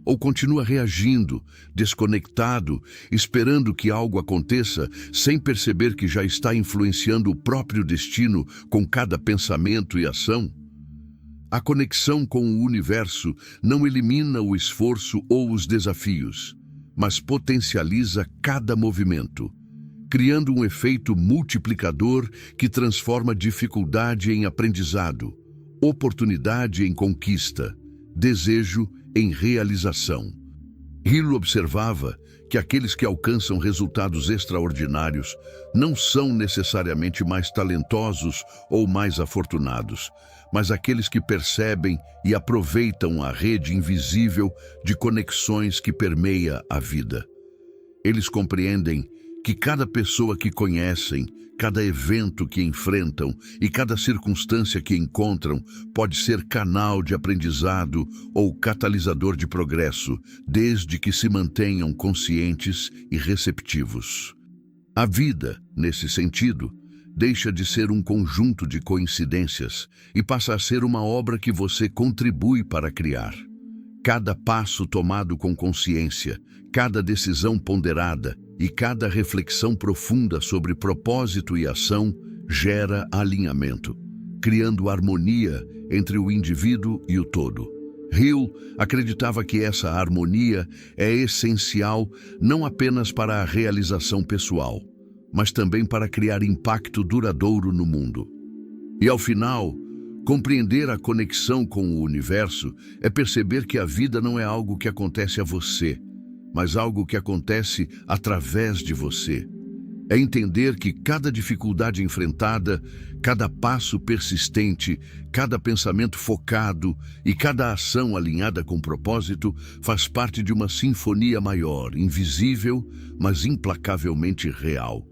Ou continua reagindo, desconectado, esperando que algo aconteça, sem perceber que já está influenciando o próprio destino com cada pensamento e ação? A conexão com o universo não elimina o esforço ou os desafios, mas potencializa cada movimento, criando um efeito multiplicador que transforma dificuldade em aprendizado, oportunidade em conquista, desejo em realização. Hill observava que aqueles que alcançam resultados extraordinários não são necessariamente mais talentosos ou mais afortunados, mas aqueles que percebem e aproveitam a rede invisível de conexões que permeia a vida. Eles compreendem que cada pessoa que conhecem, cada evento que enfrentam e cada circunstância que encontram pode ser canal de aprendizado ou catalisador de progresso, desde que se mantenham conscientes e receptivos. A vida, nesse sentido, deixa de ser um conjunto de coincidências e passa a ser uma obra que você contribui para criar. Cada passo tomado com consciência, cada decisão ponderada e cada reflexão profunda sobre propósito e ação gera alinhamento, criando harmonia entre o indivíduo e o todo. Hill acreditava que essa harmonia é essencial não apenas para a realização pessoal, mas também para criar impacto duradouro no mundo. E ao final, Compreender a conexão com o universo é perceber que a vida não é algo que acontece a você, mas algo que acontece através de você. É entender que cada dificuldade enfrentada, cada passo persistente, cada pensamento focado e cada ação alinhada com propósito faz parte de uma sinfonia maior, invisível, mas implacavelmente real.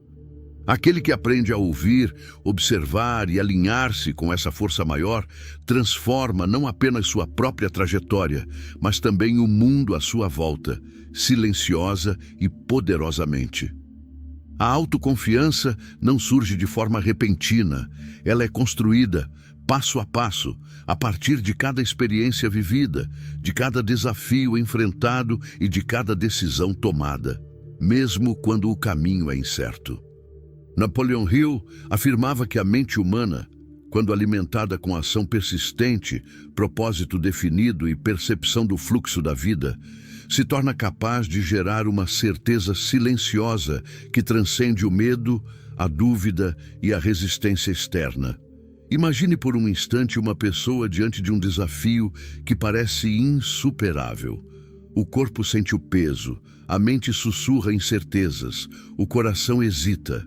Aquele que aprende a ouvir, observar e alinhar-se com essa força maior transforma não apenas sua própria trajetória, mas também o mundo à sua volta, silenciosa e poderosamente. A autoconfiança não surge de forma repentina, ela é construída, passo a passo, a partir de cada experiência vivida, de cada desafio enfrentado e de cada decisão tomada, mesmo quando o caminho é incerto. Napoleon Hill afirmava que a mente humana, quando alimentada com ação persistente, propósito definido e percepção do fluxo da vida, se torna capaz de gerar uma certeza silenciosa que transcende o medo, a dúvida e a resistência externa. Imagine por um instante uma pessoa diante de um desafio que parece insuperável. O corpo sente o peso, a mente sussurra incertezas, o coração hesita.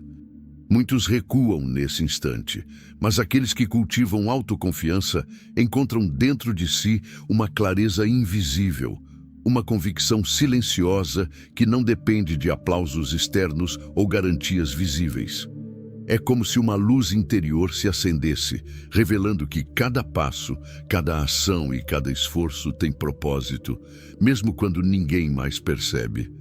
Muitos recuam nesse instante, mas aqueles que cultivam autoconfiança encontram dentro de si uma clareza invisível, uma convicção silenciosa que não depende de aplausos externos ou garantias visíveis. É como se uma luz interior se acendesse, revelando que cada passo, cada ação e cada esforço tem propósito, mesmo quando ninguém mais percebe.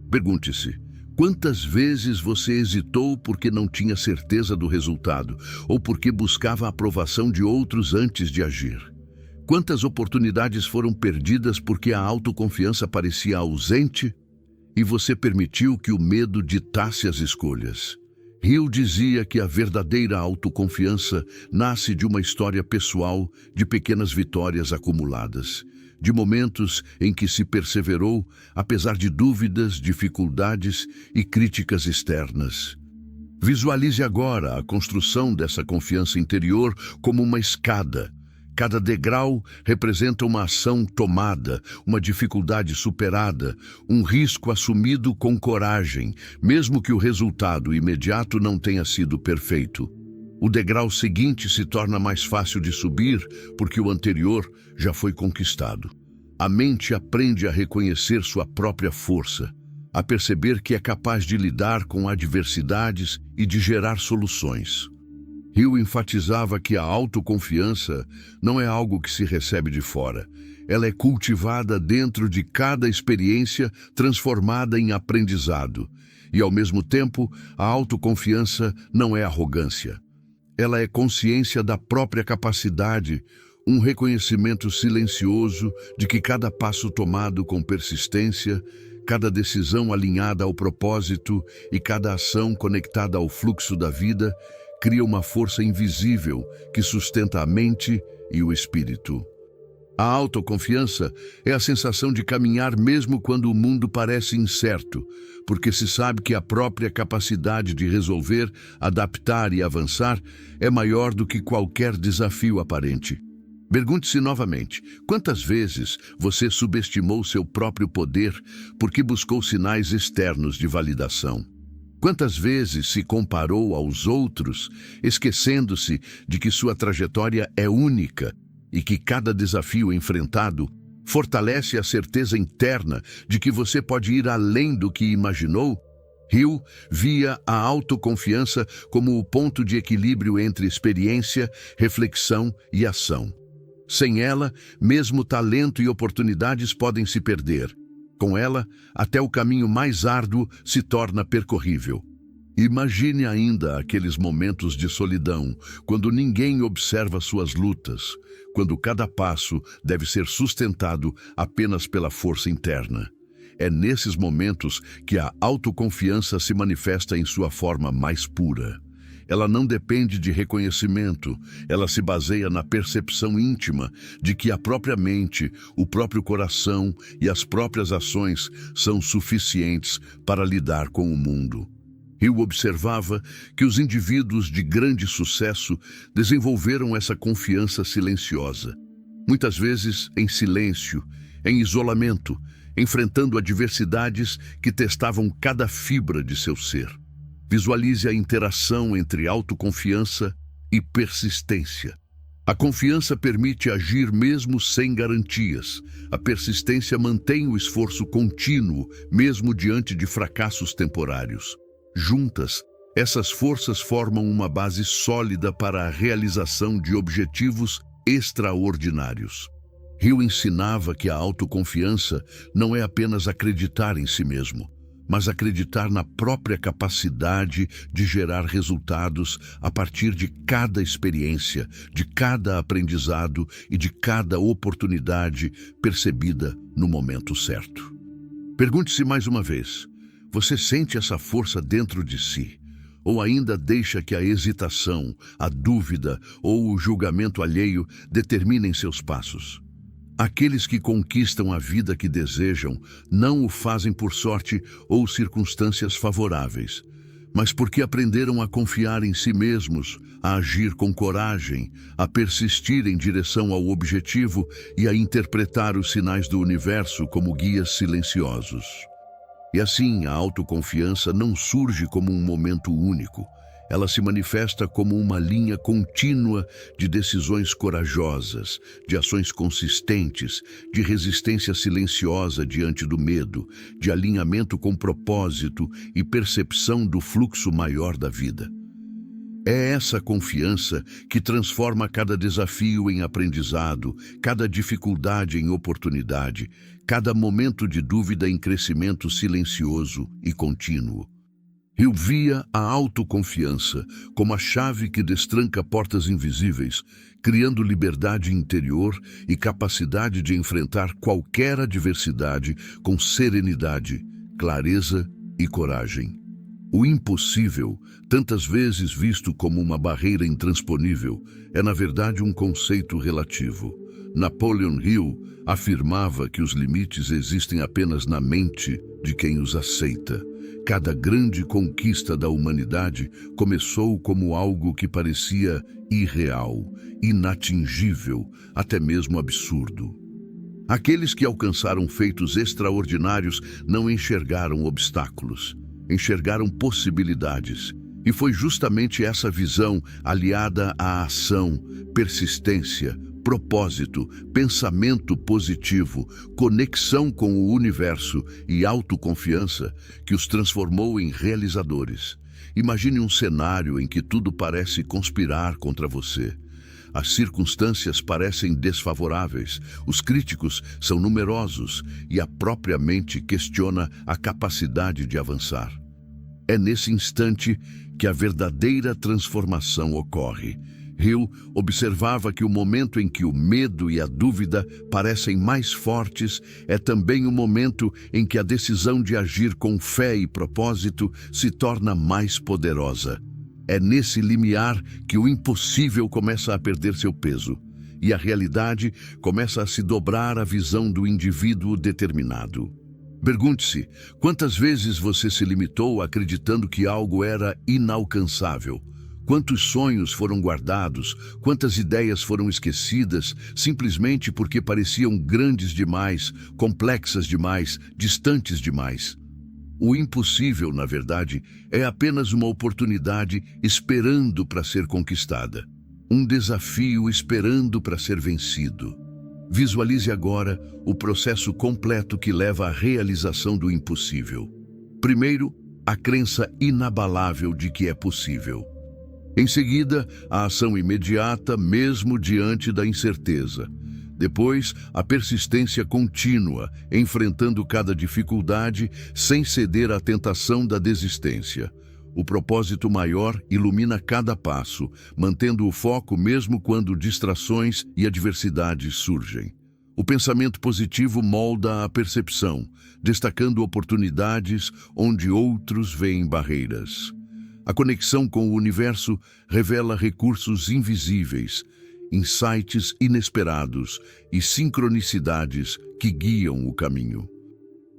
Pergunte-se: quantas vezes você hesitou porque não tinha certeza do resultado ou porque buscava a aprovação de outros antes de agir? Quantas oportunidades foram perdidas porque a autoconfiança parecia ausente e você permitiu que o medo ditasse as escolhas? Hill dizia que a verdadeira autoconfiança nasce de uma história pessoal, de pequenas vitórias acumuladas, de momentos em que se perseverou, apesar de dúvidas, dificuldades e críticas externas. Visualize agora a construção dessa confiança interior como uma escada. Cada degrau representa uma ação tomada, uma dificuldade superada, um risco assumido com coragem, mesmo que o resultado imediato não tenha sido perfeito. O degrau seguinte se torna mais fácil de subir porque o anterior já foi conquistado. A mente aprende a reconhecer sua própria força, a perceber que é capaz de lidar com adversidades e de gerar soluções. Hill enfatizava que a autoconfiança não é algo que se recebe de fora. Ela é cultivada dentro de cada experiência transformada em aprendizado. E, ao mesmo tempo, a autoconfiança não é arrogância. Ela é consciência da própria capacidade, um reconhecimento silencioso de que cada passo tomado com persistência, cada decisão alinhada ao propósito e cada ação conectada ao fluxo da vida cria uma força invisível que sustenta a mente e o espírito. A autoconfiança é a sensação de caminhar mesmo quando o mundo parece incerto, porque se sabe que a própria capacidade de resolver, adaptar e avançar é maior do que qualquer desafio aparente. Pergunte-se novamente: quantas vezes você subestimou seu próprio poder porque buscou sinais externos de validação? Quantas vezes se comparou aos outros, esquecendo-se de que sua trajetória é única e que cada desafio enfrentado fortalece a certeza interna de que você pode ir além do que imaginou? Hill via a autoconfiança como o ponto de equilíbrio entre experiência, reflexão e ação. Sem ela, mesmo talento e oportunidades podem se perder. Com ela, até o caminho mais árduo se torna percorrível. Imagine ainda aqueles momentos de solidão, quando ninguém observa suas lutas, quando cada passo deve ser sustentado apenas pela força interna. É nesses momentos que a autoconfiança se manifesta em sua forma mais pura. Ela não depende de reconhecimento, ela se baseia na percepção íntima de que a própria mente, o próprio coração e as próprias ações são suficientes para lidar com o mundo. Hill observava que os indivíduos de grande sucesso desenvolveram essa confiança silenciosa, muitas vezes em silêncio, em isolamento, enfrentando adversidades que testavam cada fibra de seu ser. Visualize a interação entre autoconfiança e persistência. A confiança permite agir mesmo sem garantias. A persistência mantém o esforço contínuo, mesmo diante de fracassos temporários. Juntas, essas forças formam uma base sólida para a realização de objetivos extraordinários. Hill ensinava que a autoconfiança não é apenas acreditar em si mesmo, mas acreditar na própria capacidade de gerar resultados a partir de cada experiência, de cada aprendizado e de cada oportunidade percebida no momento certo. Pergunte-se mais uma vez: você sente essa força dentro de si? Ou ainda deixa que a hesitação, a dúvida ou o julgamento alheio determinem seus passos? Aqueles que conquistam a vida que desejam não o fazem por sorte ou circunstâncias favoráveis, mas porque aprenderam a confiar em si mesmos, a agir com coragem, a persistir em direção ao objetivo e a interpretar os sinais do universo como guias silenciosos. E assim, a autoconfiança não surge como um momento único. Ela se manifesta como uma linha contínua de decisões corajosas, de ações consistentes, de resistência silenciosa diante do medo, de alinhamento com propósito e percepção do fluxo maior da vida. É essa confiança que transforma cada desafio em aprendizado, cada dificuldade em oportunidade, cada momento de dúvida em crescimento silencioso e contínuo. Hill via a autoconfiança como a chave que destranca portas invisíveis, criando liberdade interior e capacidade de enfrentar qualquer adversidade com serenidade, clareza e coragem. O impossível, tantas vezes visto como uma barreira intransponível, é na verdade um conceito relativo. Napoleon Hill afirmava que os limites existem apenas na mente de quem os aceita. Cada grande conquista da humanidade começou como algo que parecia irreal, inatingível, até mesmo absurdo. Aqueles que alcançaram feitos extraordinários não enxergaram obstáculos, enxergaram possibilidades. E foi justamente essa visão, aliada à ação, persistência, propósito, pensamento positivo, conexão com o universo e autoconfiança que os transformou em realizadores. Imagine um cenário em que tudo parece conspirar contra você. As circunstâncias parecem desfavoráveis, os críticos são numerosos e a própria mente questiona a capacidade de avançar. É nesse instante que a verdadeira transformação ocorre. Hill observava que o momento em que o medo e a dúvida parecem mais fortes é também o momento em que a decisão de agir com fé e propósito se torna mais poderosa. É nesse limiar que o impossível começa a perder seu peso e a realidade começa a se dobrar à visão do indivíduo determinado. Pergunte-se, quantas vezes você se limitou acreditando que algo era inalcançável? Quantos sonhos foram guardados, quantas ideias foram esquecidas, simplesmente porque pareciam grandes demais, complexas demais, distantes demais? O impossível, na verdade, é apenas uma oportunidade esperando para ser conquistada. Um desafio esperando para ser vencido. Visualize agora o processo completo que leva à realização do impossível. Primeiro, a crença inabalável de que é possível. Em seguida, a ação imediata, mesmo diante da incerteza. Depois, a persistência contínua, enfrentando cada dificuldade sem ceder à tentação da desistência. O propósito maior ilumina cada passo, mantendo o foco mesmo quando distrações e adversidades surgem. O pensamento positivo molda a percepção, destacando oportunidades onde outros veem barreiras. A conexão com o universo revela recursos invisíveis, insights inesperados e sincronicidades que guiam o caminho.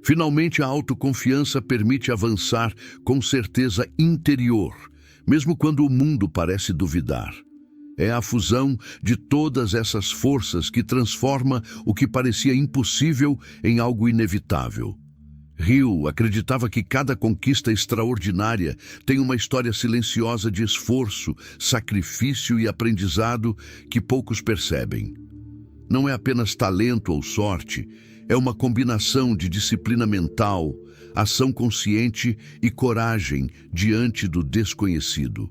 Finalmente, a autoconfiança permite avançar com certeza interior, mesmo quando o mundo parece duvidar. É a fusão de todas essas forças que transforma o que parecia impossível em algo inevitável. Hill acreditava que cada conquista extraordinária tem uma história silenciosa de esforço, sacrifício e aprendizado que poucos percebem. Não é apenas talento ou sorte, é uma combinação de disciplina mental, ação consciente e coragem diante do desconhecido.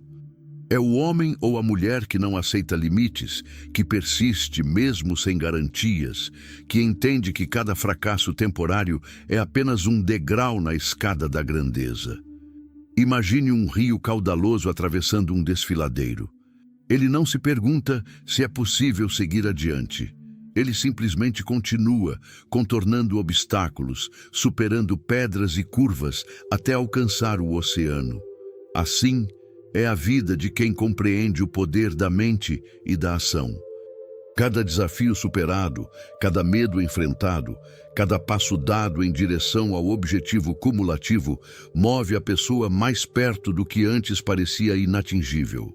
É o homem ou a mulher que não aceita limites, que persiste mesmo sem garantias, que entende que cada fracasso temporário é apenas um degrau na escada da grandeza. Imagine um rio caudaloso atravessando um desfiladeiro. Ele não se pergunta se é possível seguir adiante. Ele simplesmente continua, contornando obstáculos, superando pedras e curvas até alcançar o oceano. Assim, é a vida de quem compreende o poder da mente e da ação. Cada desafio superado, cada medo enfrentado, cada passo dado em direção ao objetivo cumulativo move a pessoa mais perto do que antes parecia inatingível.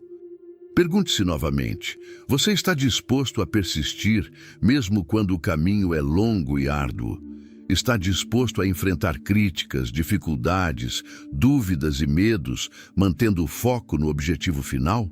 Pergunte-se novamente: você está disposto a persistir mesmo quando o caminho é longo e árduo? Está disposto a enfrentar críticas, dificuldades, dúvidas e medos, mantendo o foco no objetivo final?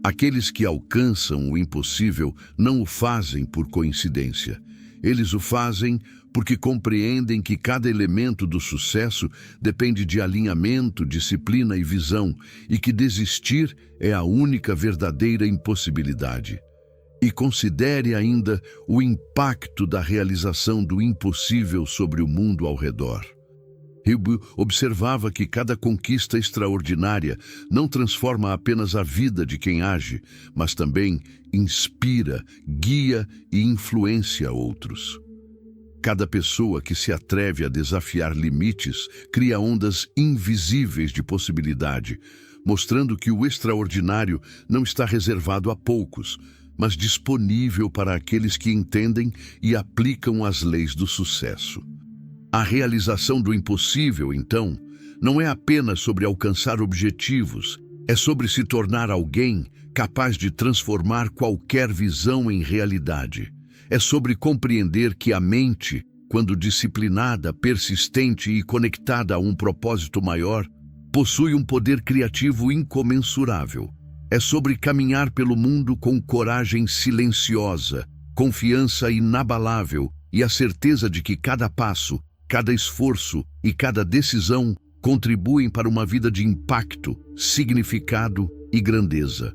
Aqueles que alcançam o impossível não o fazem por coincidência. Eles o fazem porque compreendem que cada elemento do sucesso depende de alinhamento, disciplina e visão, e que desistir é a única verdadeira impossibilidade. E considere ainda o impacto da realização do impossível sobre o mundo ao redor. Hill observava que cada conquista extraordinária não transforma apenas a vida de quem age, mas também inspira, guia e influencia outros. Cada pessoa que se atreve a desafiar limites cria ondas invisíveis de possibilidade, mostrando que o extraordinário não está reservado a poucos, mas disponível para aqueles que entendem e aplicam as leis do sucesso. A realização do impossível, então, não é apenas sobre alcançar objetivos, é sobre se tornar alguém capaz de transformar qualquer visão em realidade. É sobre compreender que a mente, quando disciplinada, persistente e conectada a um propósito maior, possui um poder criativo incomensurável. É sobre caminhar pelo mundo com coragem silenciosa, confiança inabalável e a certeza de que cada passo, cada esforço e cada decisão contribuem para uma vida de impacto, significado e grandeza.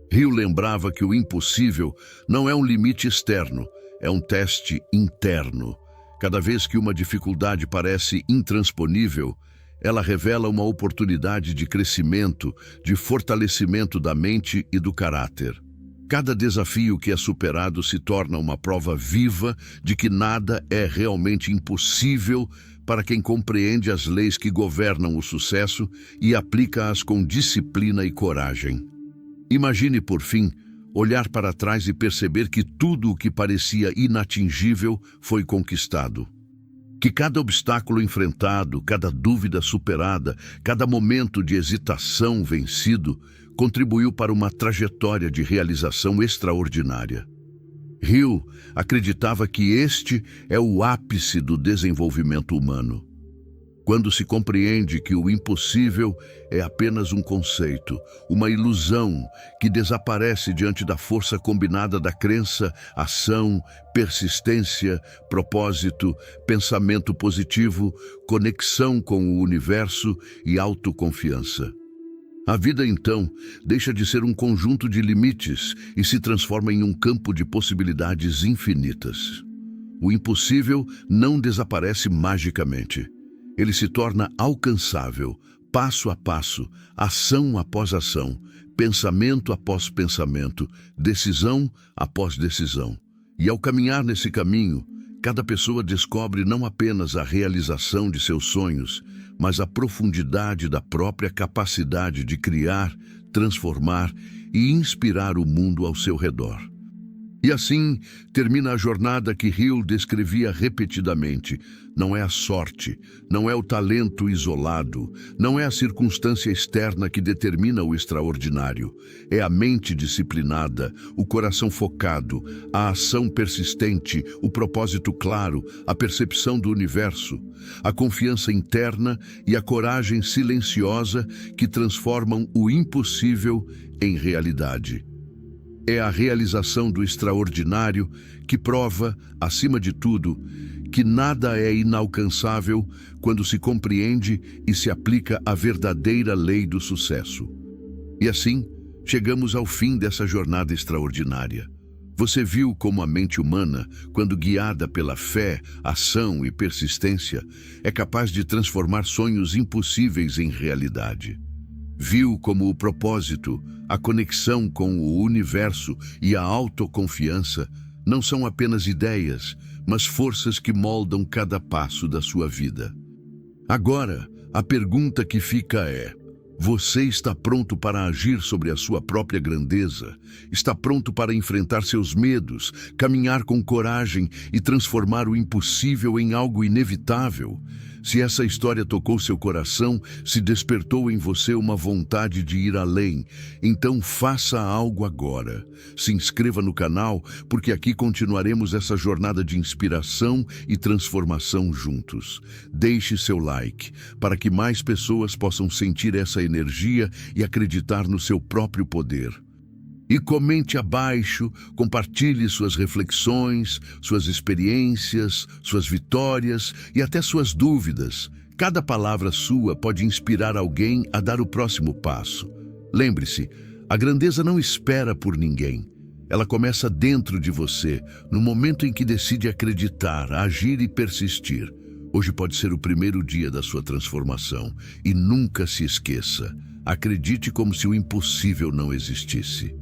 Hill lembrava que o impossível não é um limite externo, é um teste interno. Cada vez que uma dificuldade parece intransponível, ela revela uma oportunidade de crescimento, de fortalecimento da mente e do caráter. Cada desafio que é superado se torna uma prova viva de que nada é realmente impossível para quem compreende as leis que governam o sucesso e aplica-as com disciplina e coragem. Imagine, por fim, olhar para trás e perceber que tudo o que parecia inatingível foi conquistado. Que cada obstáculo enfrentado, cada dúvida superada, cada momento de hesitação vencido, contribuiu para uma trajetória de realização extraordinária. Hill acreditava que este é o ápice do desenvolvimento humano. Quando se compreende que o impossível é apenas um conceito, uma ilusão que desaparece diante da força combinada da crença, ação, persistência, propósito, pensamento positivo, conexão com o universo e autoconfiança. A vida, então, deixa de ser um conjunto de limites e se transforma em um campo de possibilidades infinitas. O impossível não desaparece magicamente. Ele se torna alcançável, passo a passo, ação após ação, pensamento após pensamento, decisão após decisão. E ao caminhar nesse caminho, cada pessoa descobre não apenas a realização de seus sonhos, mas a profundidade da própria capacidade de criar, transformar e inspirar o mundo ao seu redor. E assim termina a jornada que Hill descrevia repetidamente. Não é a sorte, não é o talento isolado, não é a circunstância externa que determina o extraordinário. É a mente disciplinada, o coração focado, a ação persistente, o propósito claro, a percepção do universo, a confiança interna e a coragem silenciosa que transformam o impossível em realidade. É a realização do extraordinário que prova, acima de tudo, que nada é inalcançável quando se compreende e se aplica a verdadeira lei do sucesso. E assim, chegamos ao fim dessa jornada extraordinária. Você viu como a mente humana, quando guiada pela fé, ação e persistência, é capaz de transformar sonhos impossíveis em realidade. Viu como o propósito, a conexão com o universo e a autoconfiança não são apenas ideias, mas forças que moldam cada passo da sua vida. Agora, a pergunta que fica é: você está pronto para agir sobre a sua própria grandeza? Está pronto para enfrentar seus medos, caminhar com coragem e transformar o impossível em algo inevitável? Se essa história tocou seu coração, se despertou em você uma vontade de ir além, então faça algo agora. Se inscreva no canal, porque aqui continuaremos essa jornada de inspiração e transformação juntos. Deixe seu like, para que mais pessoas possam sentir essa energia e acreditar no seu próprio poder. E comente abaixo, compartilhe suas reflexões, suas experiências, suas vitórias e até suas dúvidas. Cada palavra sua pode inspirar alguém a dar o próximo passo. Lembre-se, a grandeza não espera por ninguém. Ela começa dentro de você, no momento em que decide acreditar, agir e persistir. Hoje pode ser o primeiro dia da sua transformação. E nunca se esqueça, acredite como se o impossível não existisse.